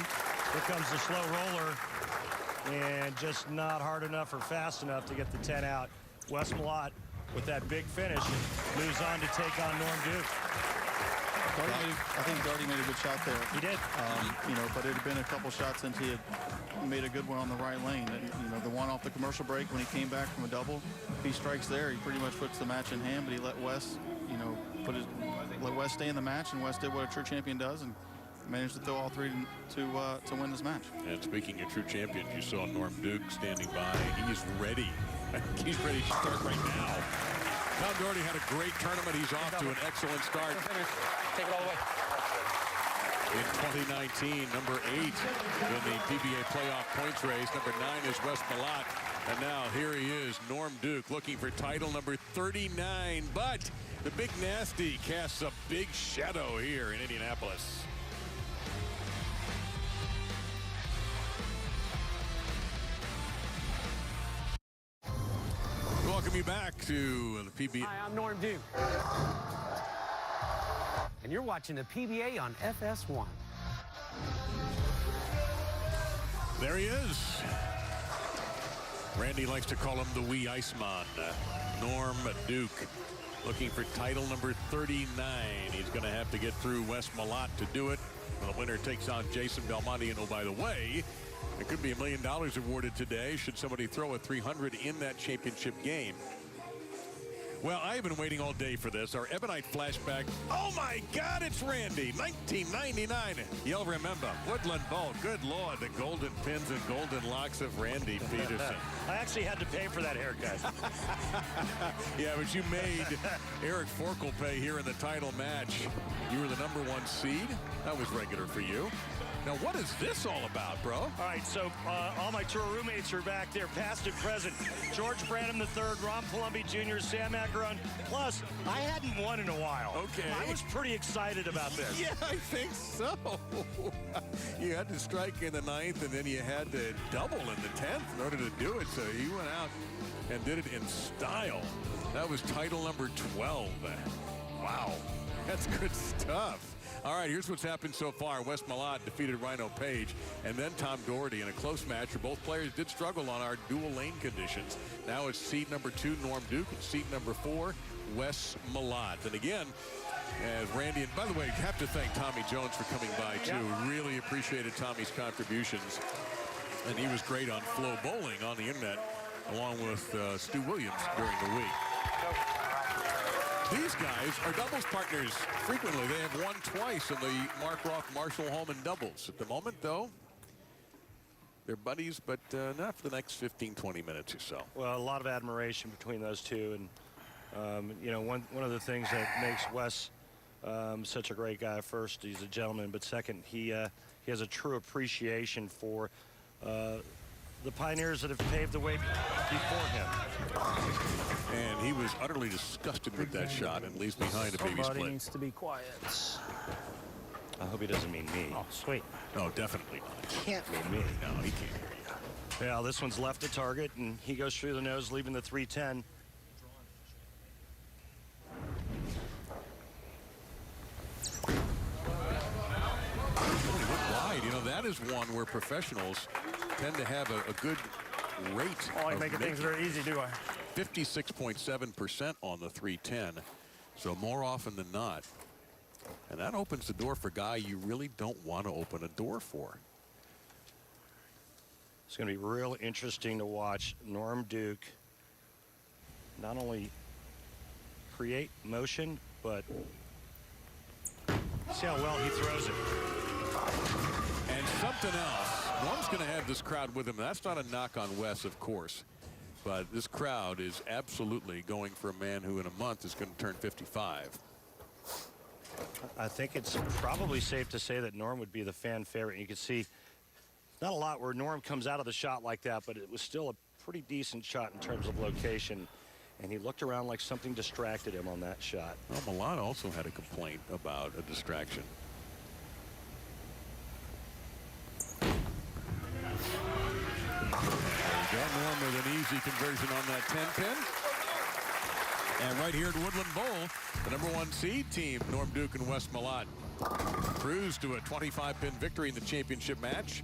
here comes the slow roller, and just not hard enough or fast enough to get the 10 out. Wes Malott with that big finish moves on to take on Norm Duke. I think Daugherty made a good shot there. He did. You know, but it had been a couple shots since he had made a good one on the right lane. And, you know, the one off the commercial break when he came back from a double, if he strikes there, he pretty much puts the match in hand. But he let Wes, you know, let Wes stay in the match, and Wes did what a true champion does and managed to throw all three to win this match. And speaking of true champions, you saw Norm Duke standing by. He's ready. He's ready to start right now. Tom Daugherty had a great tournament. He's off to an excellent start. Take it all the way. In 2019, number 8 in the PBA playoff points race. Number 9 is Wes Malott. And now here he is, Norm Duke, looking for title number 39. But the Big Nasty casts a big shadow here in Indianapolis. Welcome you back to the PBA. Hi, I'm Norm Duke. And you're watching the PBA on FS1. There he is. Randy likes to call him the wee Iceman. Norm Duke, looking for title number 39. He's going to have to get through Wes Malott to do it. The winner takes on Jason Belmonte. And oh, by the way, there could be $1 million awarded today should somebody throw a 300 in that championship game. Well, I've been waiting all day for this. Our Ebonite flashback. Oh, my God, it's Randy. 1999. You'll remember. Woodland Bowl. Good Lord, the golden pins and golden locks of Randy Peterson. I actually had to pay for that haircut. Yeah, but you made Eric Forkel pay here in the title match. You were the #1 seed. That was regular for you. Now, what is this all about, bro? All right, so all my tour roommates are back there, past and present. George Branham III, Ron Palumbi Jr., Sam Acaron. Plus, I hadn't won in a while. Okay. I was pretty excited about this. Yeah, I think so. You had to strike in the 9th, and then you had to double in the 10th in order to do it. So you went out and did it in style. That was title number 12. Wow, that's good stuff. All right, here's what's happened so far. Wes Malott defeated Rhino Page, and then Tom Daugherty in a close match where both players did struggle on our dual lane conditions. Now it's seed number 2, Norm Duke, and seed number 4, Wes Malott. And again, as Randy, and by the way, I have to thank Tommy Jones for coming by, too. Yeah. Really appreciated Tommy's contributions. And he was great on Flow Bowling on the internet, along with Stu Williams during the week. These guys are doubles partners frequently. They have won twice in the Mark Roth Marshall Holman doubles. At the moment, though, they're buddies, but not for the next 15, 20 minutes or so. Well, a lot of admiration between those two. And, you know, one of the things that makes Wes such a great guy, first, he's a gentleman, but second, he has a true appreciation for the pioneers that have paved the way before him. And he was utterly disgusted with that shot and leaves behind a baby split. Somebody needs to be quiet. I hope he doesn't mean me. Oh, sweet. No, definitely not. Can't mean me. No, he can't hear you. Yeah, this one's left to target, and he goes through the nose, leaving the 310. Wide. You know, that is one where professionals tend to have a good rate. Oh, you're making things very easy, do I? 56.7% on the 310. So more often than not. And that opens the door for a guy you really don't want to open a door for. It's going to be real interesting to watch Norm Duke not only create motion, but see how well he throws it. And something else. Norm's going to have this crowd with him. That's not a knock on Wes, of course. But this crowd is absolutely going for a man who in a month is going to turn 55. I think it's probably safe to say that Norm would be the fan favorite. You can see not a lot where Norm comes out of the shot like that, but it was still a pretty decent shot in terms of location. And he looked around like something distracted him on that shot. Well, Malott also had a complaint about a distraction. John Norm with an easy easy conversion on that 10-pin. And right here at Woodland Bowl, the #1 seed team, Norm Duke and Wes Malott, cruised to a 25-pin victory in the championship match,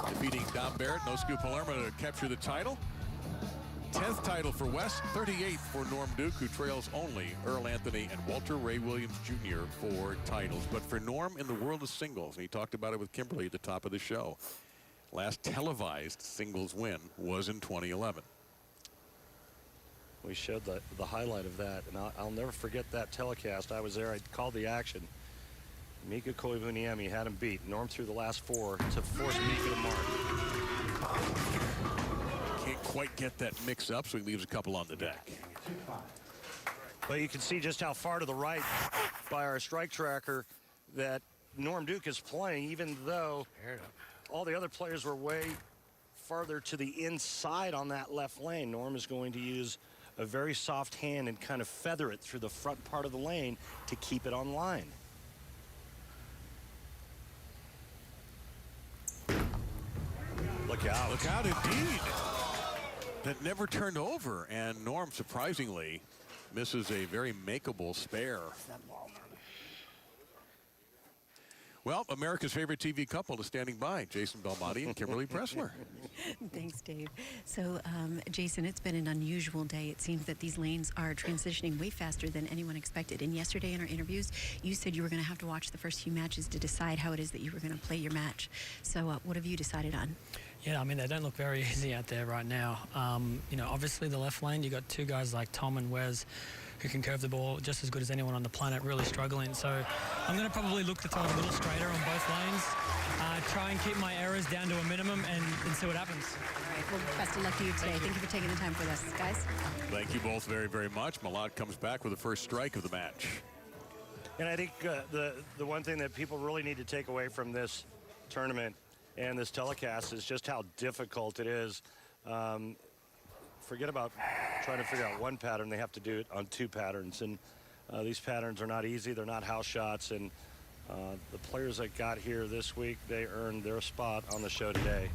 defeating Dom Barrett and Oscar Palermo to capture the title. 10th title for Wes, 38th for Norm Duke, who trails only Earl Anthony and Walter Ray Williams Jr. for titles. But for Norm in the world of singles, and he talked about it with Kimberly at the top of the show, last televised singles win was in 2011. We showed the highlight of that, and I'll never forget that telecast. I was there. I called the action. Mika Koivuniemi had him beat. Norm threw the last 4 to force Mika to mark. Can't quite get that mix up, so he leaves a couple on the deck. But you can see just how far to the right by our strike tracker that Norm Duke is playing, even though all the other players were way farther to the inside on that left lane. Norm is going to use a very soft hand and kind of feather it through the front part of the lane to keep it on line. Look out. Look out, indeed. That never turned over, and Norm, surprisingly, misses a very makeable spare. Well, America's favorite TV couple is standing by, Jason Belmonte and Kimberly Pressler. Thanks, Dave. So, Jason, it's been an unusual day. It seems that these lanes are transitioning way faster than anyone expected. And yesterday in our interviews, you said you were going to have to watch the first few matches to decide how it is that you were going to play your match. So, what have you decided on? Yeah, I mean, they don't look very easy out there right now. You know, obviously the left lane, you got two guys like Tom and Wes who can curve the ball just as good as anyone on the planet, really struggling. So I'm going to probably look to throw a little straighter on both lanes, try and keep my errors down to a minimum and see what happens. All right, well, best of luck to you today. Thank you for taking the time for this, guys. Thank you both very, very much. Malott comes back with the first strike of the match. And I think the one thing that people really need to take away from this tournament and this telecast is just how difficult it is. Forget about trying to figure out one pattern. They have to do it on 2 patterns. And these patterns are not easy. They're not house shots. And the players that got here this week, they earned their spot on the show today.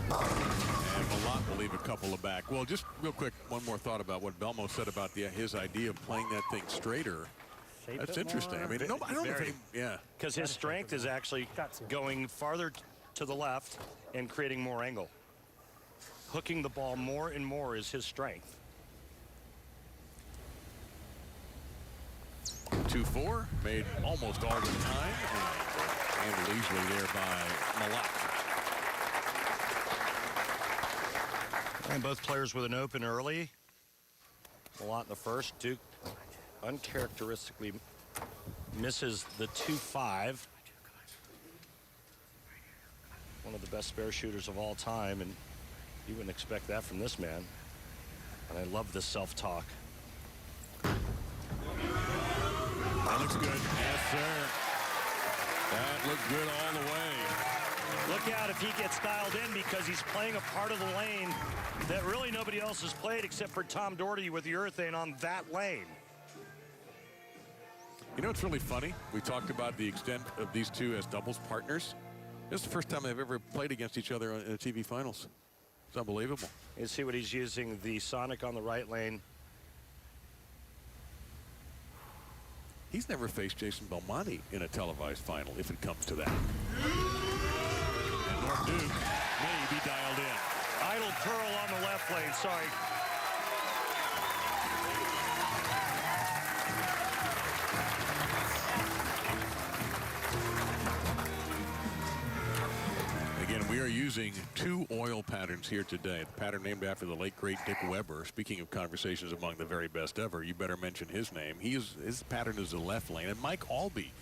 And Malott will leave a couple of back. Well, just real quick, one more thought about what Belmo said about his idea of playing that thing straighter. That's interesting. I mean, no, I don't know if yeah. Because his strength is actually going farther to the left and creating more angle. Hooking the ball more and more is his strength. 2-4, made almost all the time. And easily there by Malott. And both players with an open early. Malott in the first. Duke uncharacteristically misses the 2-5. One of the best spare shooters of all time, and you wouldn't expect that from this man. And I love this self-talk. That looks good. Yes, sir. That looked good all the way. Look out if he gets dialed in, because he's playing a part of the lane that really nobody else has played except for Tom Daugherty with the urethane on that lane. You know, it's really funny. We talked about the extent of these two as doubles partners. This is the first time they've ever played against each other in the TV finals. It's unbelievable. You see what he's using, the Sonic on the right lane. He's never faced Jason Belmonte in a televised final, if it comes to that. And Norm Duke may be dialed in. Idle curl on the left lane, sorry. Again, we are using 2 oil patterns here today. The pattern named after the late, great Dick Weber. Speaking of conversations among the very best ever, you better mention his name. His pattern is the left lane. And Mike Albee,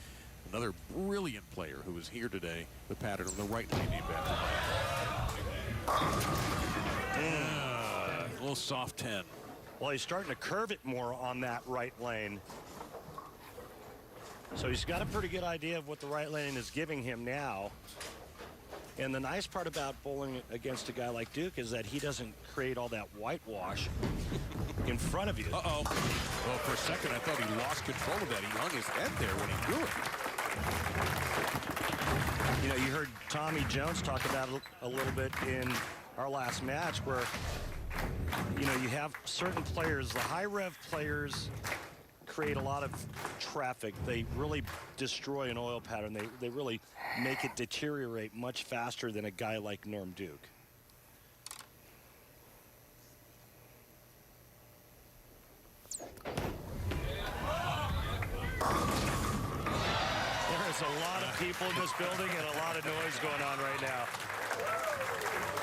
another brilliant player who is here today, the pattern on the right lane named after Mike. A little soft 10. Well, he's starting to curve it more on that right lane. So he's got a pretty good idea of what the right lane is giving him now. And the nice part about bowling against a guy like Duke is that he doesn't create all that whitewash in front of you. Uh-oh. Well, for a second, I thought he lost control of that. He hung his head there when he threw it. You know, you heard Tommy Jones talk about it a little bit in our last match where, you know, you have certain players, the high rev players create a lot of traffic. They really destroy an oil pattern. They really make it deteriorate much faster than a guy like Norm Duke. There's a lot of people in this building and a lot of noise going on right now.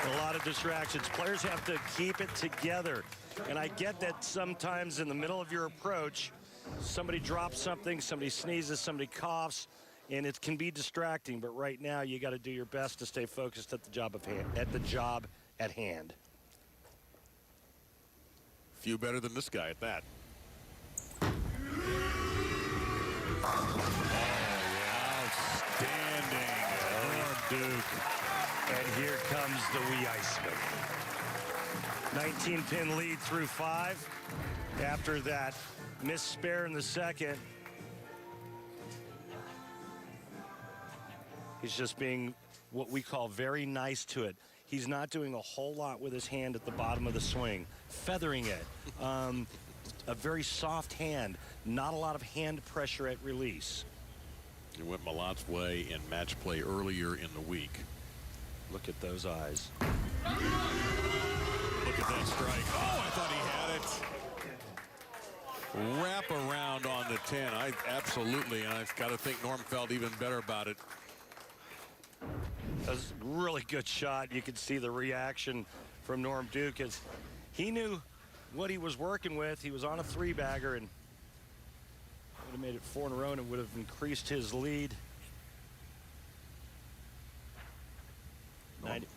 A lot of distractions. Players have to keep it together. And I get that sometimes in the middle of your approach, somebody drops something, somebody sneezes, somebody coughs, and it can be distracting. But right now, you got to do your best to stay focused at the job at hand. Few better than this guy at that. Outstanding, Norm Duke. And here comes the wee Iceman. 19-pin lead through 5. After that missed spare in the second, he's just being what we call very nice to it. He's not doing a whole lot with his hand at the bottom of the swing, feathering it. A very soft hand, not a lot of hand pressure at release. It went Malott's way in match play earlier in the week. Look at those eyes. Look at that strike. Oh, I thought he had it. Wrap around on the 10. Absolutely, and I've got to think Norm felt even better about it. That was a really good shot. You could see the reaction from Norm Duke as he knew what he was working with. He was on a 3-bagger and would have made it 4 in a row and it would have increased his lead.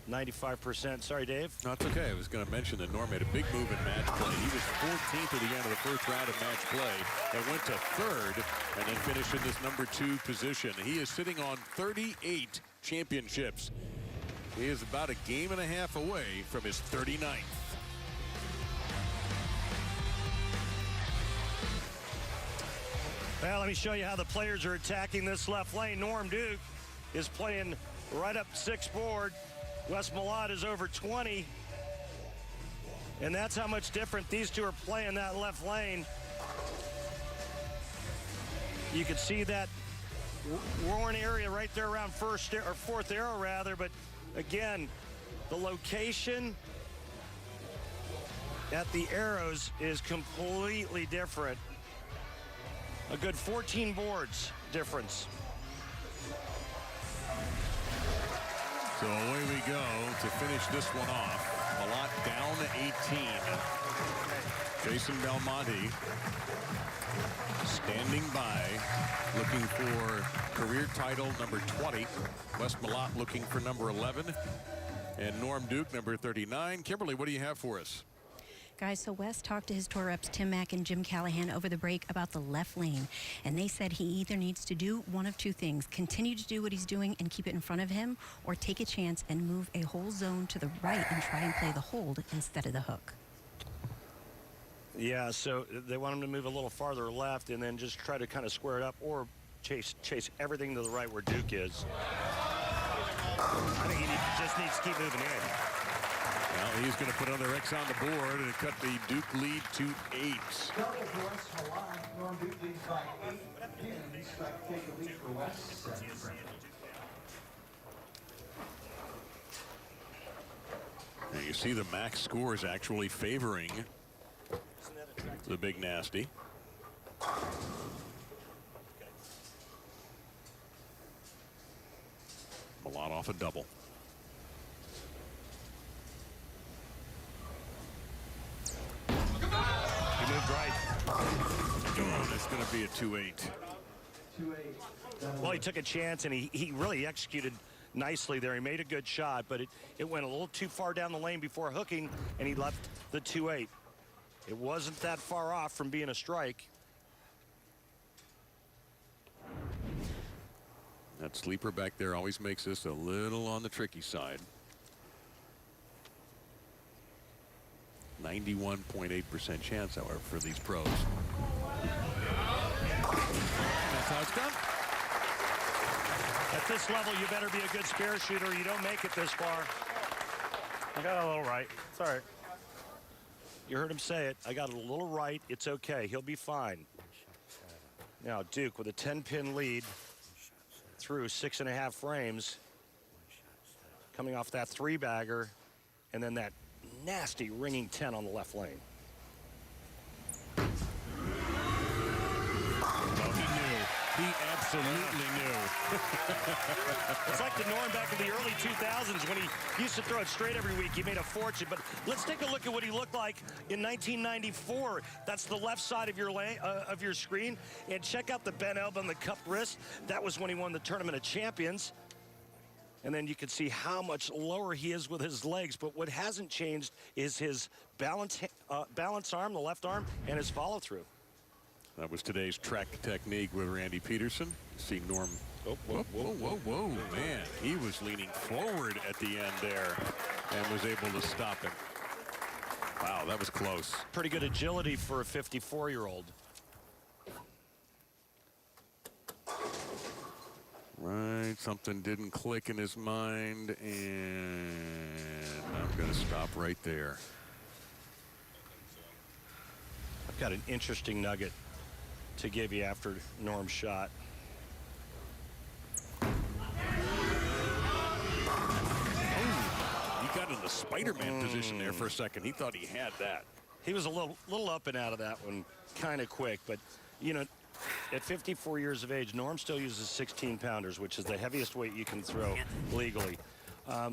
95%. Sorry, Dave. No, it's okay. I was going to mention that Norm made a big move in match play. He was 14th at the end of the first round of match play and went to 3rd and then finished in this number 2 position. He is sitting on 38 championships. He is about a game and a half away from his 39th. Well, let me show you how the players are attacking this left lane. Norm Duke is playing right up 6 board. Wes Malott is over 20. And that's how much different these two are playing that left lane. You can see that worn area right there around 4th arrow rather, but again, the location at the arrows is completely different. A good 14 boards difference. So away we go to finish this one off. Malott down 18. Jason Belmonte standing by, looking for career title number 20. Wes Malott looking for number 11. And Norm Duke, number 39. Kimberly, what do you have for us? Guys, so Wes talked to his tour reps, Tim Mack and Jim Callahan, over the break about the left lane. And they said he either needs to do one of 2 things, continue to do what he's doing and keep it in front of him, or take a chance and move a whole zone to the right and try and play the hold instead of the hook. Yeah, so they want him to move a little farther left and then just try to kind of square it up or chase everything to the right where Duke is. I think he just needs to keep moving in. Well, he's going to put another X on the board and cut the Duke lead to 8. Norm Duke leads by 8 pins. Take the lead for Wes. And you see the max scores actually favoring the Big Nasty. Malott off a double. He moved right. Oh, that's going to be a 2-8. Well, he took a chance and he really executed nicely there. He made a good shot, but it went a little too far down the lane before hooking, and he left the 2-8. It wasn't that far off from being a strike. That sleeper back there always makes this a little on the tricky side. 91.8% chance, however, for these pros. That's how it's done. At this level, you better be a good spare shooter. You don't make it this far. I got a little right. It's all right. You heard him say it. I got a little right. It's okay. He'll be fine. Now, Duke with a 10-pin lead through 6.5 frames. Coming off that 3-bagger, and then that nasty ringing 10 on the left lane. Well, he knew. He absolutely knew. It's like the Norm back in the early 2000s when he used to throw it straight every week. He made a fortune. But let's take a look at what he looked like in 1994. That's the left side of your screen. And check out the bent elbow and the cupped wrist. That was when he won the Tournament of Champions. And then you can see how much lower he is with his legs. But what hasn't changed is his balance arm, the left arm, and his follow-through. That was today's track technique with Randy Peterson. See Norm. Oh, whoa, man. He was leaning forward at the end there and was able to stop him. Wow, that was close. Pretty good agility for a 54-year-old. Right, something didn't click in his mind, and I'm going to stop right there. I've got an interesting nugget to give you after Norm's shot. He got in the Spider-Man position there for a second. He thought he had that. He was a little up and out of that one kind of quick, but, you know, at 54 years of age, Norm still uses 16-pounders, which is the heaviest weight you can throw legally.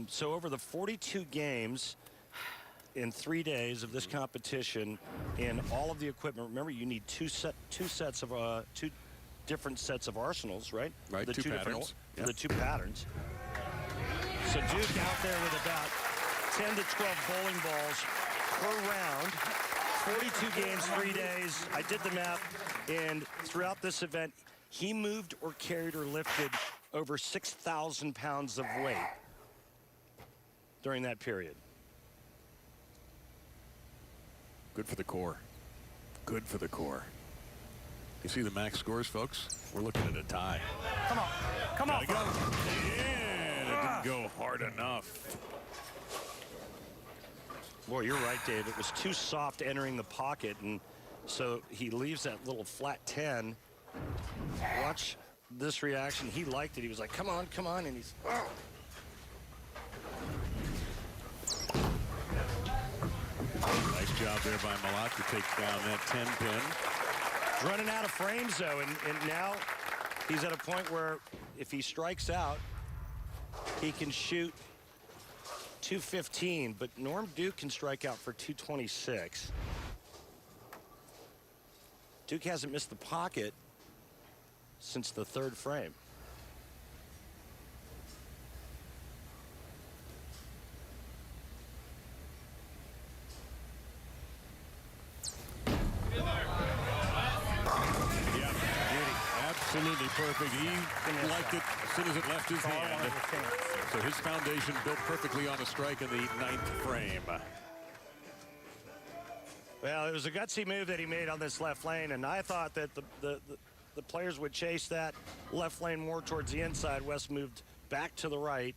So over the 42 games in 3 days of this competition, in all of the equipment, remember you need two different sets of arsenals, right? Right, the two patterns. Yep. The two patterns. So Duke out there with about 10 to 12 bowling balls per round. 42 games, 3 days. I did the math, and throughout this event, he moved or carried or lifted over 6,000 pounds of weight during that period. Good for the core. Good for the core. You see the max scores, folks? We're looking at a tie. Come on. Come on. Go. Yeah, it didn't go hard enough. Boy, you're right, Dave. It was too soft entering the pocket, and so he leaves that little flat 10. Watch this reaction. He liked it. He was like, come on, and he's... Oh. Nice job there by Malott to take down that 10-pin. Running out of frames, though, and now he's at a point where if he strikes out, he can shoot 215, but Norm Duke can strike out for 226. Duke hasn't missed the pocket since the third frame. Absolutely perfect. He liked it as soon as it left his hand. So his foundation built perfectly on a strike in the 9th frame. Well, it was a gutsy move that he made on this left lane, and I thought that the players would chase that left lane more towards the inside. Wes moved back to the right.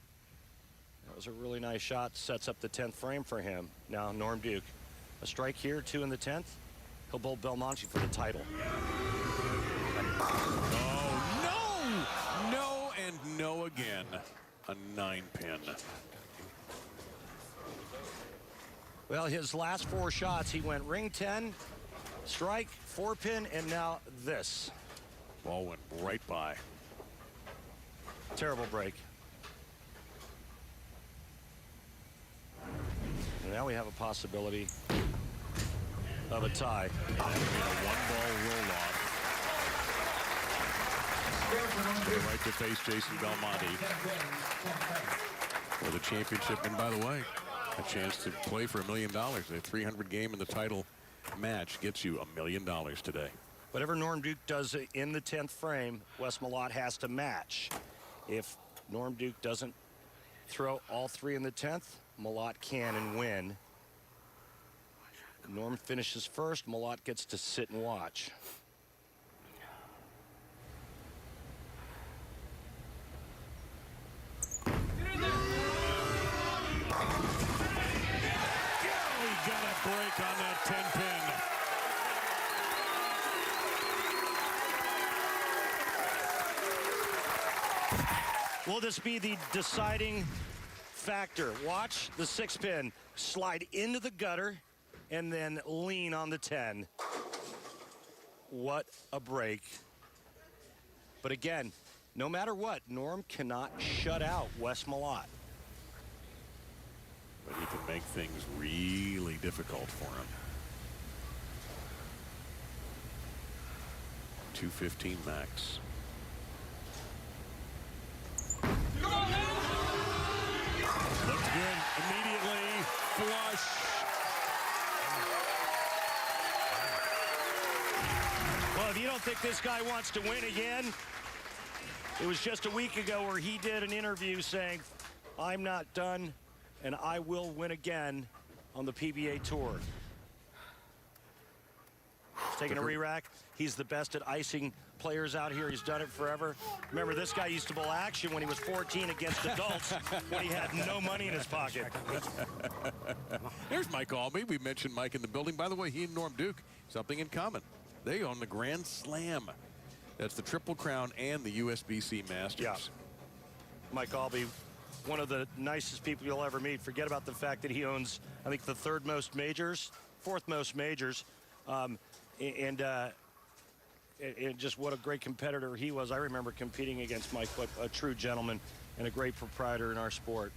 That was a really nice shot. Sets up the 10th frame for him. Now, Norm Duke. A strike here, 2 in the 10th. He'll bowl Belmonte for the title. Oh, no! No and no again. A 9-pin. Well, his last 4 shots, he went ring 10, strike, 4-pin, and now this. Ball went right by. Terrible break. And now we have a possibility of a tie. A 1-ball roll-off. Right to face Jason Belmonte for the championship. And by the way, a chance to play for $1 million. A 300 game in the title match gets you $1 million today. Whatever Norm Duke does in the 10th frame, Wes Malott has to match. If Norm Duke doesn't throw all 3 in the 10th, Malott can and win. Norm finishes first. Malott gets to sit and watch. 10 pin. Will this be the deciding factor? Watch the 6 pin slide into the gutter and then lean on the 10. What a break. But again, no matter what, Norm cannot shut out Wes Malott. But he can make things really difficult for him. 215 max. Looks good immediately. Flush. Well, if you don't think this guy wants to win again, it was just a week ago where he did an interview saying, I'm not done and I will win again on the PBA Tour. Taking a re-rack. He's the best at icing players out here. He's done it forever. Remember, this guy used to bowl action when he was 14 against adults when he had no money in his pocket. There's Mike Albee. We mentioned Mike in the building. By the way, he and Norm Duke, something in common. They own the Grand Slam. That's the Triple Crown and the USBC Masters. Yeah. Mike Albee, one of the nicest people you'll ever meet. Forget about the fact that he owns, I think, the 4th most majors. And just what a great competitor he was. I remember competing against Mike, a true gentleman and a great proprietor in our sport.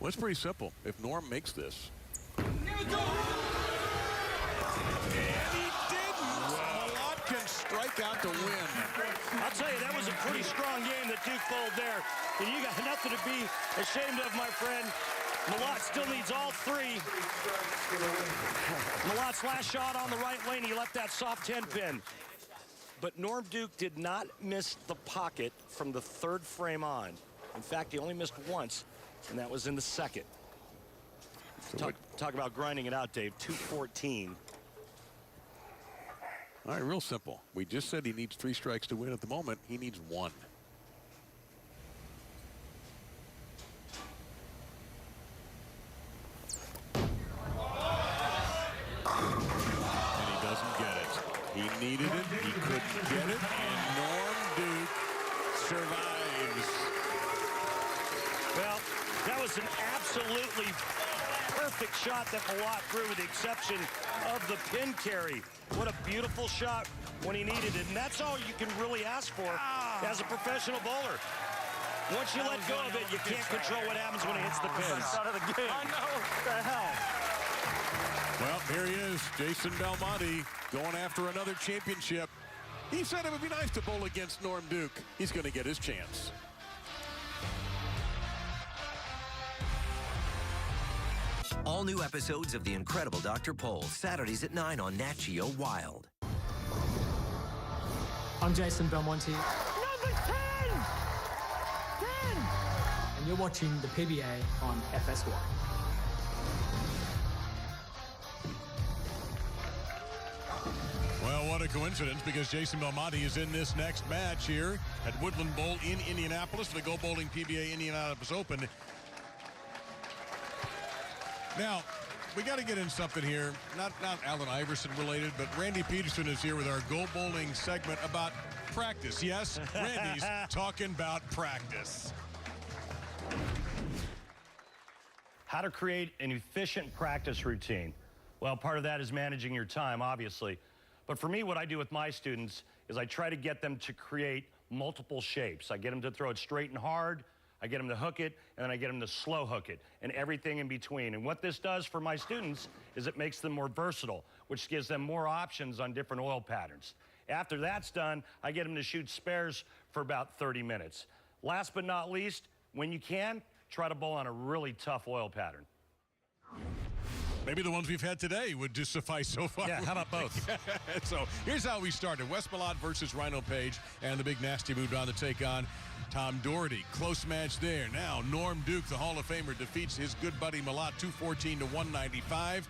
Well, it's pretty simple. If Norm makes this. And he didn't. Malott can strike out to win. I'll tell you, that was a pretty strong game that Duke bowled there. And you got nothing to be ashamed of, my friend. Malott still needs all 3. Malott's last shot on the right lane, he left that soft 10 pin. But Norm Duke did not miss the pocket from the 3rd frame on. In fact, he only missed once, and that was in the 2nd. Talk about grinding it out, Dave. 214. All right, real simple. We just said he needs 3 strikes to win at the moment. He needs 1. He needed it, he couldn't get it, and Norm Duke survives. Well, that was an absolutely perfect shot that Malott threw, with the exception of the pin carry. What a beautiful shot when he needed it, and that's all you can really ask for as a professional bowler. Once you let go of it, you can't control what happens when it hits the pins. Out of the game. I know. What the hell? Well, here he is, Jason Belmonte, going after another championship. He said it would be nice to bowl against Norm Duke. He's going to get his chance. All new episodes of The Incredible Dr. Pol, Saturdays at 9 on Nat Geo Wild. I'm Jason Belmonte. Number 10! 10! And you're watching the PBA on FS1. Well, what a coincidence, because Jason Belmonte is in this next match here at Woodland Bowl in Indianapolis for the Go Bowling PBA Indianapolis Open. Now, we got to get in something here, not Allen Iverson related, but Randy Peterson is here with our Go Bowling segment about practice. Yes, Randy's talking about practice. How to create an efficient practice routine. Well, part of that is managing your time, obviously. But for me, what I do with my students is I try to get them to create multiple shapes. I get them to throw it straight and hard, I get them to hook it, and then I get them to slow hook it, and everything in between. And what this does for my students is it makes them more versatile, which gives them more options on different oil patterns. After that's done, I get them to shoot spares for about 30 minutes. Last but not least, when you can, try to bowl on a really tough oil pattern. Maybe the ones we've had today would just suffice so far. Yeah, how about both? So here's how we started. Wes Malott versus Rhino Page, and the big nasty move on to take on Tom Daugherty. Close match there. Now, Norm Duke, the Hall of Famer, defeats his good buddy Malott 214 to 195.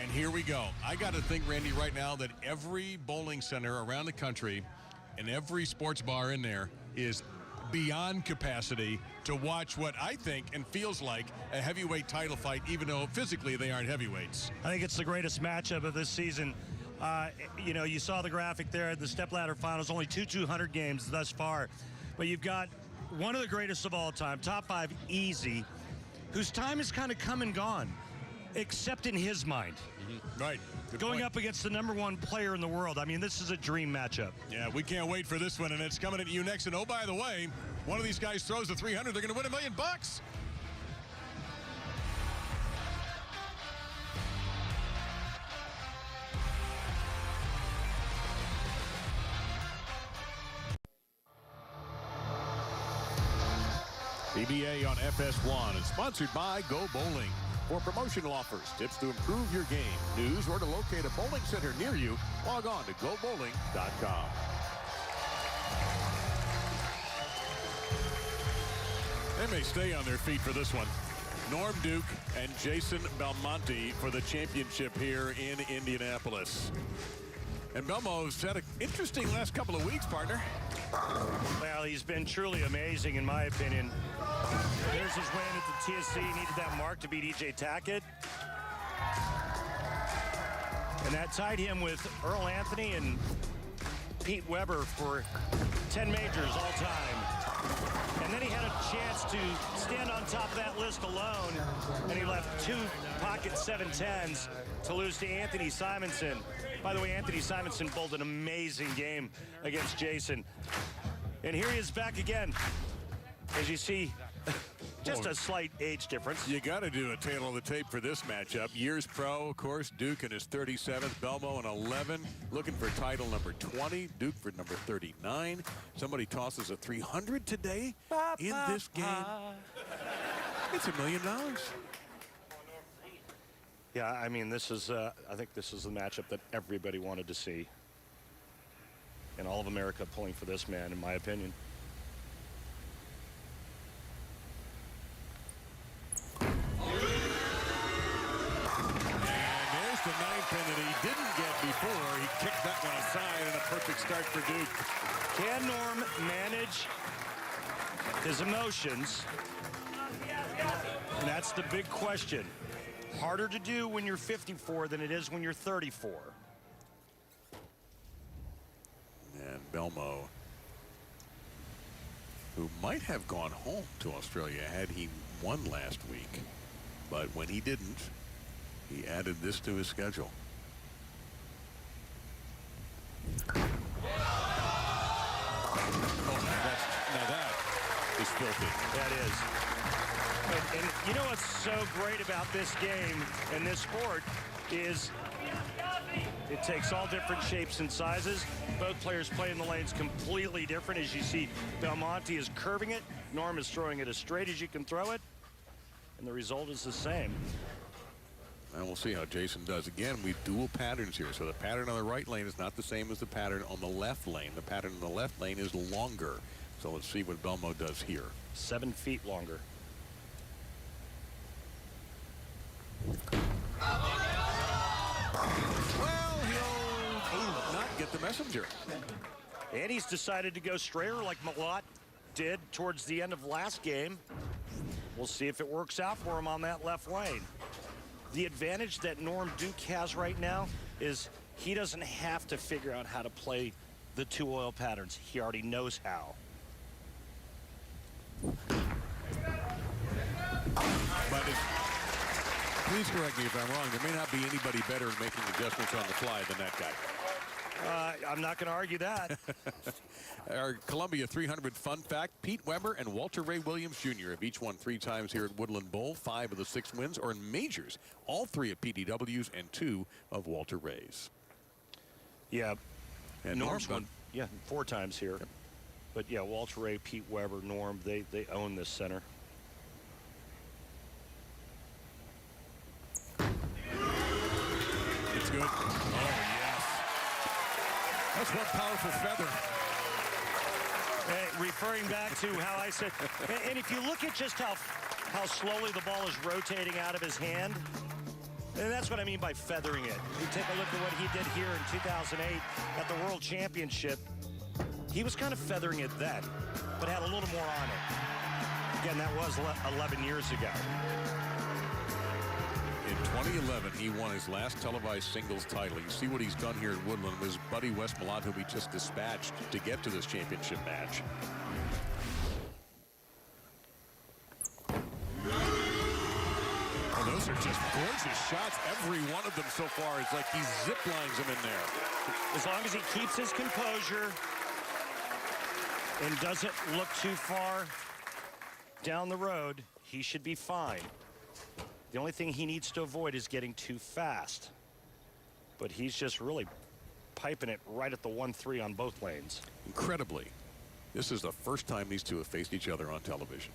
And here we go. I got to think, Randy, right now that every bowling center around the country and every sports bar in there is beyond capacity to watch what I think and feels like a heavyweight title fight, even though physically they aren't heavyweights. I think it's the greatest matchup of this season. You know, you saw the graphic there at the Stepladder finals, only 200 games thus far. But you've got one of the greatest of all time, top 5 easy, whose time has kind of come and gone, except in his mind. Right. Good Going point. up against the #1 player in the world. I mean, this is a dream matchup. Yeah, we can't wait for this one, and it's coming at you next. And oh, by the way, one of these guys throws the 300, they're going to win $1 million. PBA on FS1 is sponsored by Go Bowling. For promotional offers, tips to improve your game, news, or to locate a bowling center near you, log on to gobowling.com. They may stay on their feet for this one. Norm Duke and Jason Belmonte for the championship here in Indianapolis. And Belmo's had an interesting last couple of weeks, partner. Well, he's been truly amazing, in my opinion. There's his win at the TSC. He needed that mark to beat E.J. Tackett. And that tied him with Earl Anthony and Pete Weber for 10 majors all time. And then he had a chance to stand on top of that list alone, and he left 2 pocket 710s to lose to Anthony Simonson. By the way, Anthony Simonson bowled an amazing game against Jason. And here he is back again. As you see, just a slight age difference. You got to do a tail of the tape for this matchup. Years pro, of course, Duke in his 37th, Belmo in 11, looking for title number 20, Duke for number 39. Somebody tosses a 300 today in this game. It's $1 million. Yeah, I mean, this is, I think this is the matchup that everybody wanted to see. And all of America pulling for this man, in my opinion. The 9 pin that he didn't get before. He kicked that one aside, and a perfect start for Duke. Can Norm manage his emotions? And that's the big question. Harder to do when you're 54 than it is when you're 34. And Belmo, who might have gone home to Australia had he won last week, but when he didn't, he added this to his schedule. Oh, now that is filthy. That is. And you know what's so great about this game and this sport is it takes all different shapes and sizes. Both players play in the lanes completely different. As you see, Belmonte is curving it. Norm is throwing it as straight as you can throw it. And the result is the same. And we'll see how Jason does. Again, we dual patterns here. So the pattern on the right lane is not the same as the pattern on the left lane. The pattern on the left lane is longer. So let's see what Belmo does here. 7 feet longer. Well, he'll not get the messenger. And he's decided to go straighter like Malott did towards the end of last game. We'll see if it works out for him on that left lane. The advantage that Norm Duke has right now is he doesn't have to figure out how to play the 2 oil patterns. He already knows how. But please correct me if I'm wrong. There may not be anybody better at making adjustments on the fly than that guy. I'm not going to argue that. Our Columbia 300 fun fact, Pete Weber and Walter Ray Williams Jr. have each won 3 times here at Woodland Bowl. 5 of the 6 wins are in majors. All 3 at PDWs and 2 of Walter Ray's. Yeah. And Norm's won 4 times here. Yep. But yeah, Walter Ray, Pete Weber, Norm, they own this center. It's good. Oh, yes. That's one powerful feather. Referring back to how I said, and if you look at just how slowly the ball is rotating out of his hand, and that's what I mean by feathering it. You take a look at what he did here in 2008 at the World Championship. He was kind of feathering it then, but had a little more on it. Again, that was 11 years ago. In 2011, he won his last televised singles title. You see what he's done here at Woodland. His buddy Wes Malott, who he just dispatched to get to this championship match. Oh, those are just gorgeous shots. Every one of them so far. It's like he zip lines them in there. As long as he keeps his composure and doesn't look too far down the road, he should be fine. The only thing he needs to avoid is getting too fast. But he's just really piping it right at the 1-3 on both lanes. Incredibly, this is the first time these two have faced each other on television.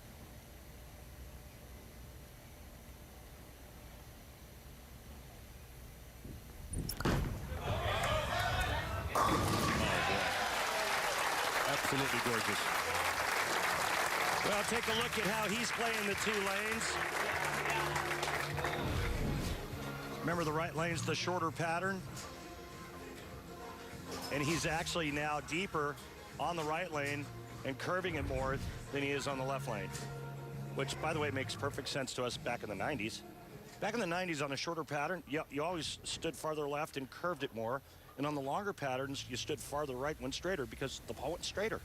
Absolutely gorgeous. Well, take a look at how he's playing the two lanes. Remember, the right lane's the shorter pattern. And he's actually now deeper on the right lane and curving it more than he is on the left lane. Which, by the way, makes perfect sense to us back in the 90s. Back in the 90s, on a shorter pattern, you always stood farther left and curved it more. And on the longer patterns, you stood farther right and went straighter because the ball went straighter.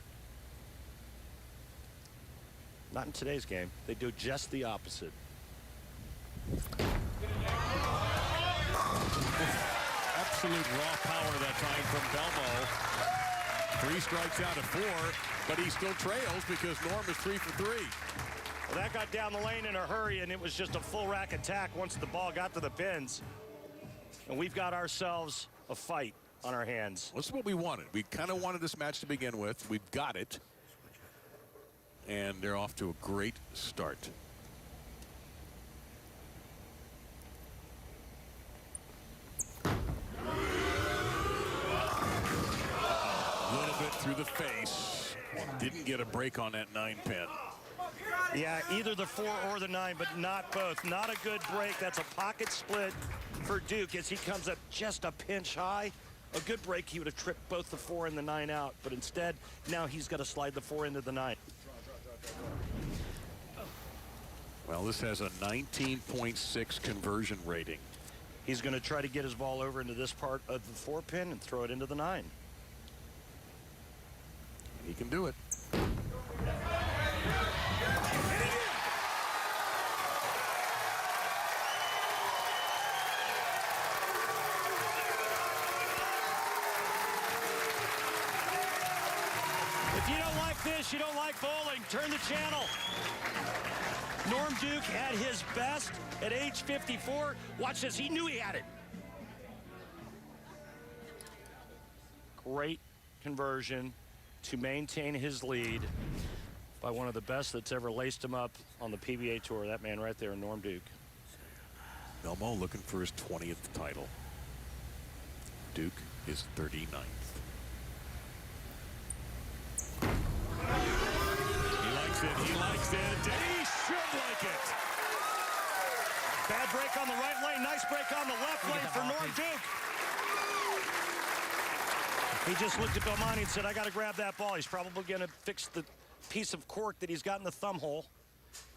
Not in today's game. They do just the opposite. Absolute raw power that time from Belmo. 3 strikes out of 4, but he still trails because Norm is 3 for 3. Well, that got down the lane in a hurry, and it was just a full rack attack once the ball got to the pins. And we've got ourselves a fight on our hands. This is what we wanted. We kind of wanted this match to begin with. We've got it. And they're off to a great start. A little bit through the face. Didn't get a break on that 9-pin. Yeah, either the 4 or the 9, but not both. Not a good break. That's a pocket split for Duke as he comes up just a pinch high. A good break, he would have tripped both the 4 and the 9 out, but instead, now he's got to slide the 4 into the 9. Well, this has a 19.6 conversion rating. He's going to try to get his ball over into this part of the 4-pin and throw it into the 9. He can do it. If you don't like this, you don't like bowling, turn the channel. Norm Duke at his best at age 54. Watch this, he knew he had it. Great conversion to maintain his lead by one of the best that's ever laced him up on the PBA Tour. That man right there, Norm Duke. Belmo looking for his 20th title. Duke is 39th. He likes it. He should like it. Bad break on the right lane. Nice break on the left lane for Norm Duke. He just looked at Belmonte and said, I got to grab that ball. He's probably going to fix the piece of cork that he's got in the thumb hole.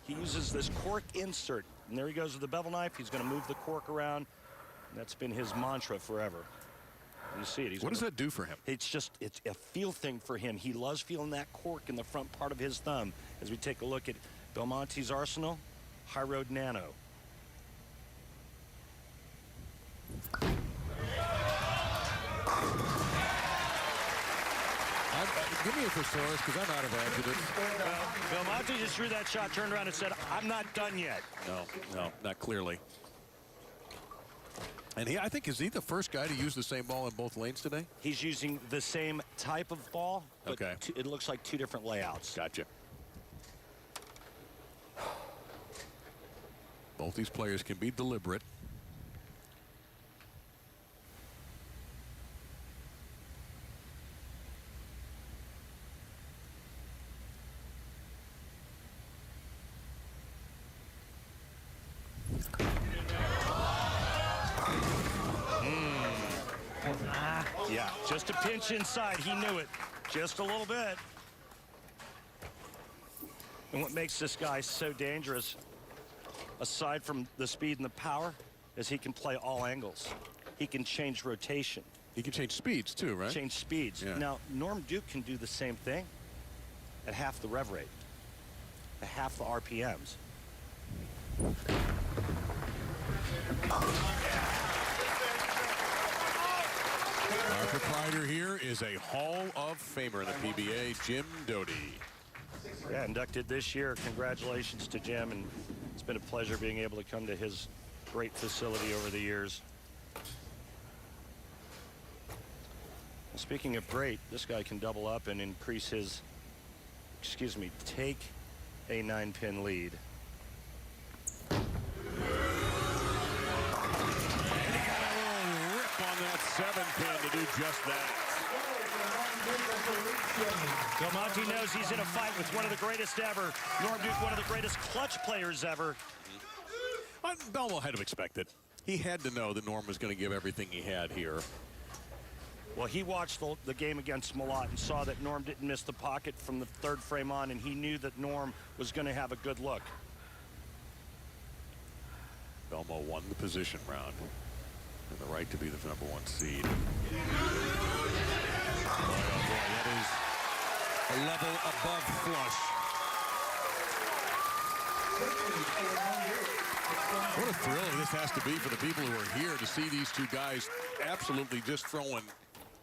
He uses this cork insert. And there he goes with the bevel knife. He's going to move the cork around. And that's been his mantra forever. You see it. What does that do for him? It's a feel thing for him. He loves feeling that cork in the front part of his thumb. As we take a look at Belmonte's arsenal, High Road Nano. Give me a thesaurus because I'm out of adjectives. Well, Belmonte just threw that shot, turned around and said, I'm not done yet. No, not clearly. And I think, is he the first guy to use the same ball in both lanes today? He's using the same type of ball, but okay. It looks like 2 different layouts. Gotcha. Both these players can be deliberate. Yeah, just a pinch inside. He knew it. Just a little bit. And what makes this guy so dangerous, aside from the speed and the power, is he can play all angles. He can change rotation. He can change speeds too, right? Change speeds. Yeah. Now, Norm Duke can do the same thing at half the rev rate, at half the RPMs. Our proprietor here is a Hall of Famer in the PBA, Jim Daugherty. Yeah, inducted this year. Congratulations to Jim, and it's been a pleasure being able to come to his great facility over the years. Well, speaking of great, this guy can double up and increase his, take a 9-pin lead. On that 7-pin to do just that. Belmonte knows he's in a fight with one of the greatest ever. Norm Duke, one of the greatest clutch players ever. Belmo had to expect it. He had to know that Norm was going to give everything he had here. Well, he watched the game against Malott and saw that Norm didn't miss the pocket from the third frame on, and he knew that Norm was going to have a good look. Belmo won the position round. And the right to be the #1 seed. Boy, oh boy, that is a level above flush. What a thrill this has to be for the people who are here to see these two guys absolutely just throwing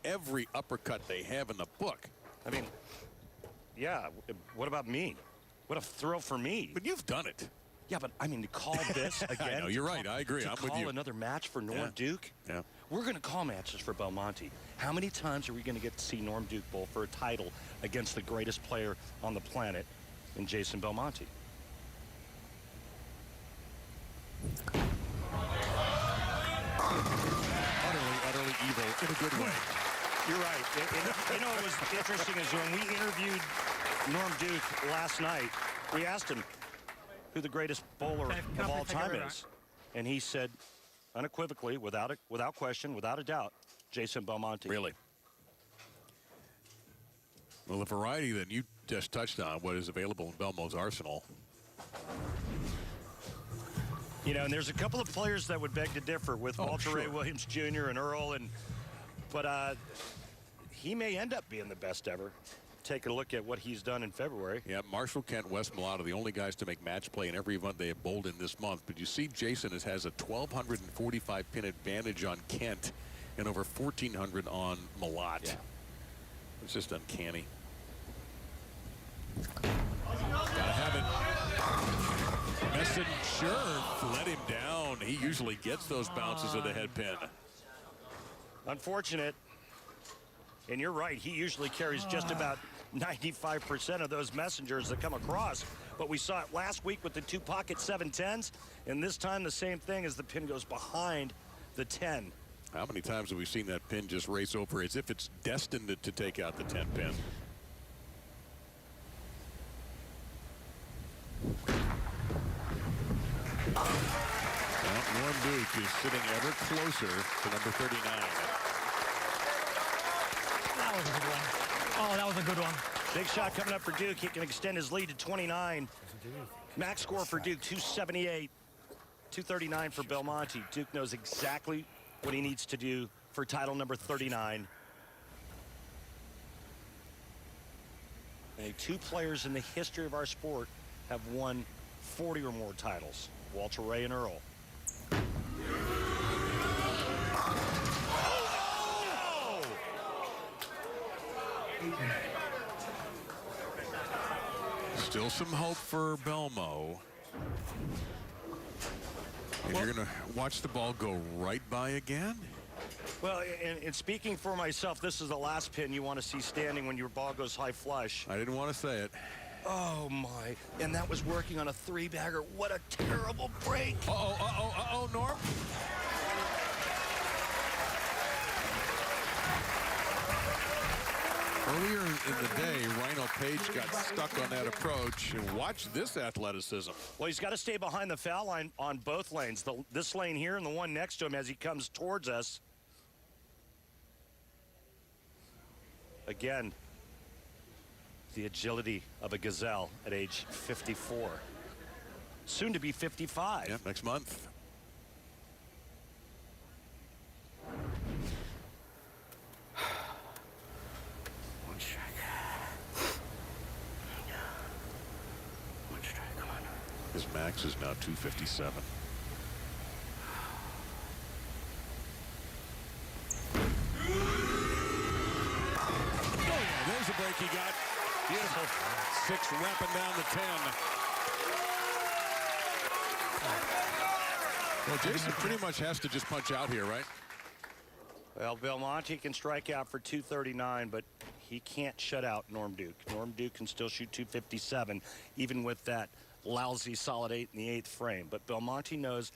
every uppercut they have in the book. I mean, yeah, what about me? What a thrill for me. But you've done it. Yeah, but I mean, to call this again. I know, you're right. I agree. I'm with you. To call another match for Norm Duke? Yeah. We're going to call matches for Belmonte. How many times are we going to get to see Norm Duke bowl for a title against the greatest player on the planet in Jason Belmonte? Utterly evil in a good way. You're right. You know what was interesting is when we interviewed Norm Duke last night, we asked him who the greatest bowler of all time is. And he said, unequivocally, without question, without a doubt, Jason Belmonte. Really? Well, the variety that you just touched on, what is available in Belmo's arsenal. You know, and there's a couple of players that would beg to differ with Walter Ray Williams Jr. and Earl, but he may end up being the best ever. Take a look at what he's done in February. Yeah, Marshall, Kent, Wes Malott are the only guys to make match play in every event they have bowled in this month. But you see Jason has a 1,245 pin advantage on Kent and over 1,400 on Malott. Yeah. It's just uncanny. Gotta have it. Messenger let him down. He usually gets those bounces of the head pin. Unfortunate. And you're right, he usually carries just about 95% of those messengers that come across. But we saw it last week with the 2-pocket 710s, and this time the same thing as the pin goes behind the 10. How many times have we seen that pin just race over as if it's destined to take out the 10 pin? Well, Norm Duke is sitting ever closer to number 39. That was a good one. Oh, that was a good one. Big shot coming up for Duke. He can extend his lead to 29. Max score for Duke, 278. 239 for Belmonte. Duke knows exactly what he needs to do for title number 39. And 2 players in the history of our sport have won 40 or more titles. Walter Ray and Earl. Still some hope for Belmo. And you're going to watch the ball go right by again? Well, and speaking for myself, this is the last pin you want to see standing when your ball goes high flush. I didn't want to say it. Oh, my. And that was working on a 3-bagger. What a terrible break. Uh-oh, Norm. Earlier in the day, Rhino Page got stuck on that approach. And watch this athleticism. Well, he's got to stay behind the foul line on both lanes. This lane here and the one next to him as he comes towards us. Again, the agility of a gazelle at age 54. Soon to be 55. Yeah, next month. One strike. One strike, come on. His max is now 257. There's a break he got. Beautiful. 6 wrapping down the 10. Well, Jason pretty much has to just punch out here, right? Well, Belmonte can strike out for 239, but he can't shut out Norm Duke. Norm Duke can still shoot 257, even with that lousy solid 8 in the 8th frame. But Belmonte knows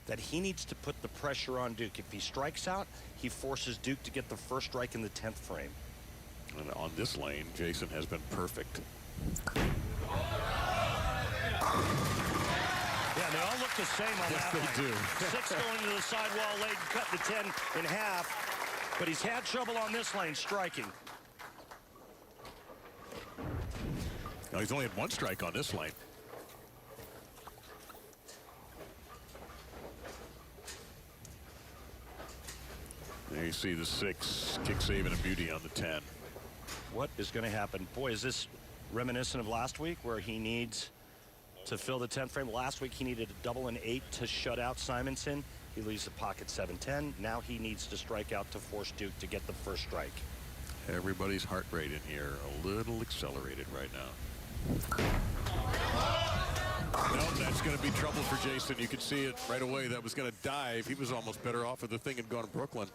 that he needs to put the pressure on Duke. If he strikes out, he forces Duke to get the first strike in the 10th frame. And on this lane, Jason has been perfect. Yeah, they all look the same on yes, that they lane. do. 6 going to the sidewall lane, cut the 10 in half. But he's had trouble on this lane striking. No, he's only had 1 strike on this lane. There you see the 6 kick save and a beauty on the 10. What is going to happen? Boy, is this reminiscent of last week where he needs to fill the 10th frame. Last week he needed a double and 8 to shut out Simonson. He leaves the pocket 7-10. Now he needs to strike out to force Duke to get the first strike. Everybody's heart rate in here a little accelerated right now. No, that's going to be trouble for Jason. You could see it right away. That was going to dive. He was almost better off if the thing had gone to Brooklyn.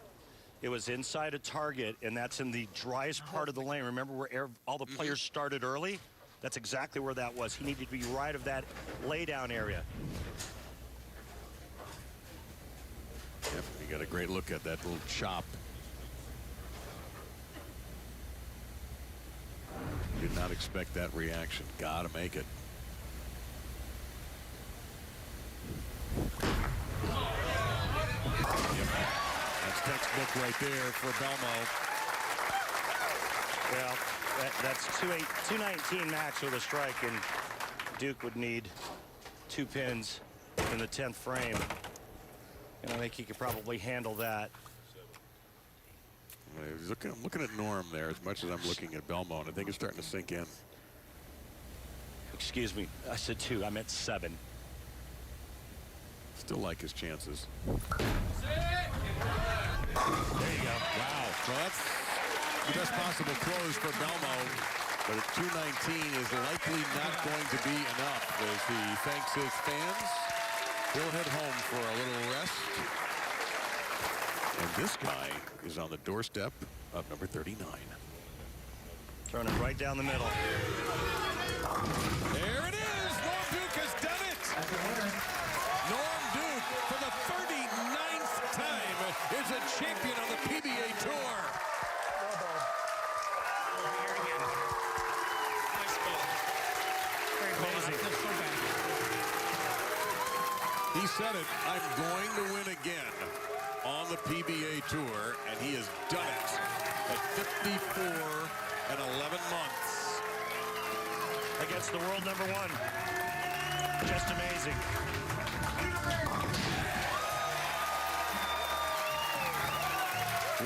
It was inside a target, and that's in the driest part of the lane. Remember where all the players started early? That's exactly where that was. He needed to be right of that laydown area. Yep, you got a great look at that little chop. Did not expect that reaction. Gotta make it. Yep. That's textbook right there for Belmo. Well, that's 219 max with a strike, and Duke would need 2 pins in the 10th frame. And I think he could probably handle that. I'm looking at Norm there as much as I'm looking at Belmo, and I think it's starting to sink in. Excuse me, I said 2, I meant 7. Still like his chances. There you go. Wow. So that's the best possible close for Belmo. But at 219 is likely not going to be enough as he thanks his fans. He'll head home for a little rest. And this guy is on the doorstep of number 39. Throwing it right down the middle. There it is. Norm Duke has done it. Norm Duke, for the 39th time, is a champion on the PBA Tour. He said it, I'm going to win again on the PBA Tour, and he has done it at 54 and 11 months. Against the world number 1. Just amazing.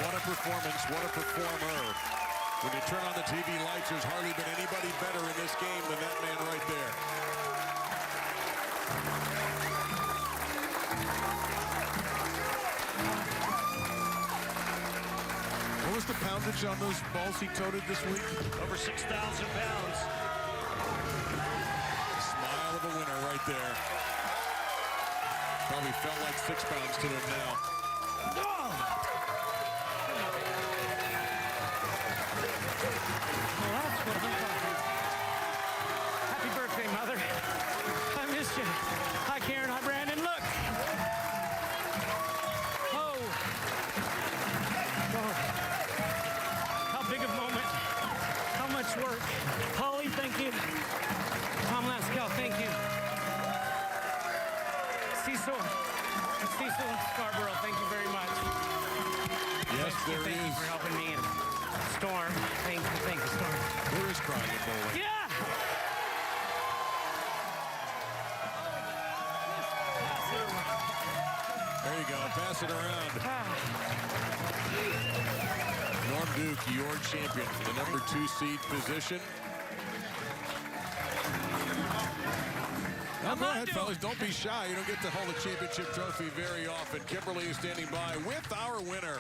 What a performance, what a performer. When you turn on the TV lights, there's hardly been anybody better in this game than that man right there. What was the poundage on those balls he toted this week? Over 6,000 pounds. Smile of a winner right there. Probably felt like 6 pounds to him now. Well, that's what I'm talking. Happy birthday, Mother. I missed you. Hi, Karen. Hi, Brandon. Look. Oh. Oh. How big a moment. How much work. Holly, thank you. Tom Laskell, thank you. Cecil Scarborough, thank you very much. Yes, there thank is. you for helping me. And Storm, thank you, Storm. There is crying and bowling. pass it around. Norm Duke, your champion for the number 2 seed position. Now go ahead, fellas. Don't be shy. You don't get to hold a championship trophy very often. Kimberly is standing by with our winner.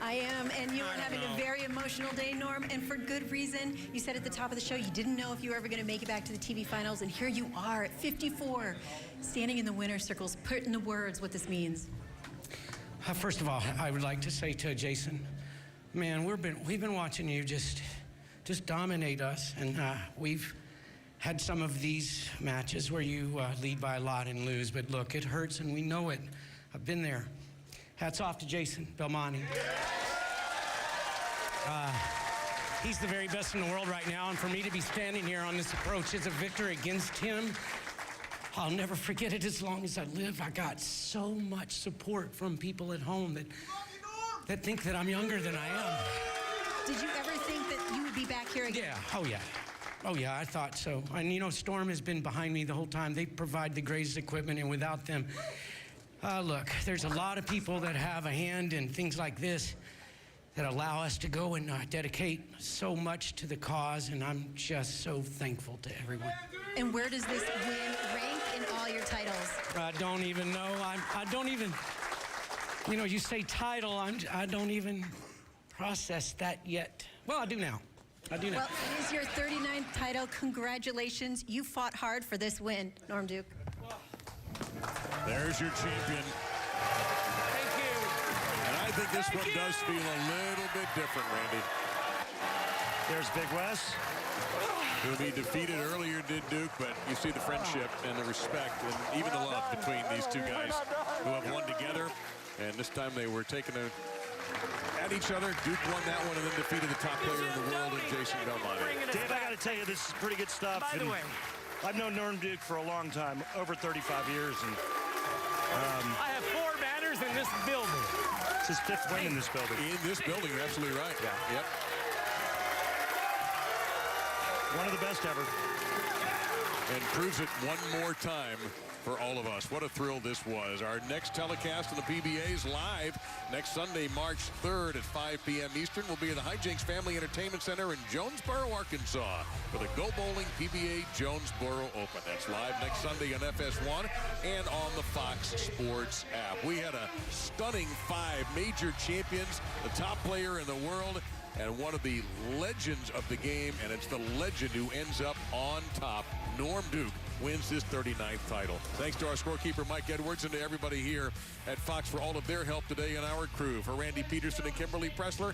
I am, and you are having a very emotional day, Norm, and for good reason. You said at the top of the show you didn't know if you were ever going to make it back to the TV finals, and here you are at 54, standing in the winner's circles. Put into words what this means. First of all, I would like to say to Jason, man, we've been watching you just dominate us, and we've had some of these matches where you lead by a lot and lose, but look, it hurts, and we know it. I've been there. Hats off to Jason Belmonte. He's the very best in the world right now, and for me to be standing here on this approach as a victor against him, I'll never forget it as long as I live. I got so much support from people at home that think that I'm younger than I am. Did you ever think that you would be back here again? Yeah. Oh yeah, I thought so. And you know, Storm has been behind me the whole time. They provide the greatest equipment, and without them, look, there's a lot of people that have a hand in things like this that allow us to go and dedicate so much to the cause, and I'm just so thankful to everyone. And where does this win rank in all your titles? I don't even know. I don't even, you know, you say title, I don't even process that yet. Well, I do now. Well, it is your 39th title. Congratulations. You fought hard for this win, Norm Duke. There's your champion. Thank you. And I think this one does feel a little bit different, Randy. There's Big Wes, who he defeated earlier, did Duke, but you see the friendship and the respect and even the love between these two guys who have won together. And this time they were taking at each other. Duke won that one and then defeated the top player in the world, Jason Belmonte. Dave, I got to tell you, this is pretty good stuff. By the way, I've known Norm Duke for a long time, over 35 years, and I have 4 banners in this building. It's his 5th win in this building. In this building, you're absolutely right. Yeah. Yep. One of the best ever. And proves it one more time for all of us. What a thrill this was. Our next telecast on the PBA is live next Sunday, March 3rd at 5 p.m. Eastern. We'll be at the Hijinks Family Entertainment Center in Jonesboro, Arkansas for the Go Bowling PBA Jonesboro Open. That's live next Sunday on FS1 and on the Fox Sports app. We had a stunning 5 major champions, the top player in the world, and one of the legends of the game, and it's the legend who ends up on top. Norm Duke wins his 39th title. Thanks to our scorekeeper, Mike Edwards, and to everybody here at Fox for all of their help today and our crew. For Randy Peterson and Kimberly Pressler,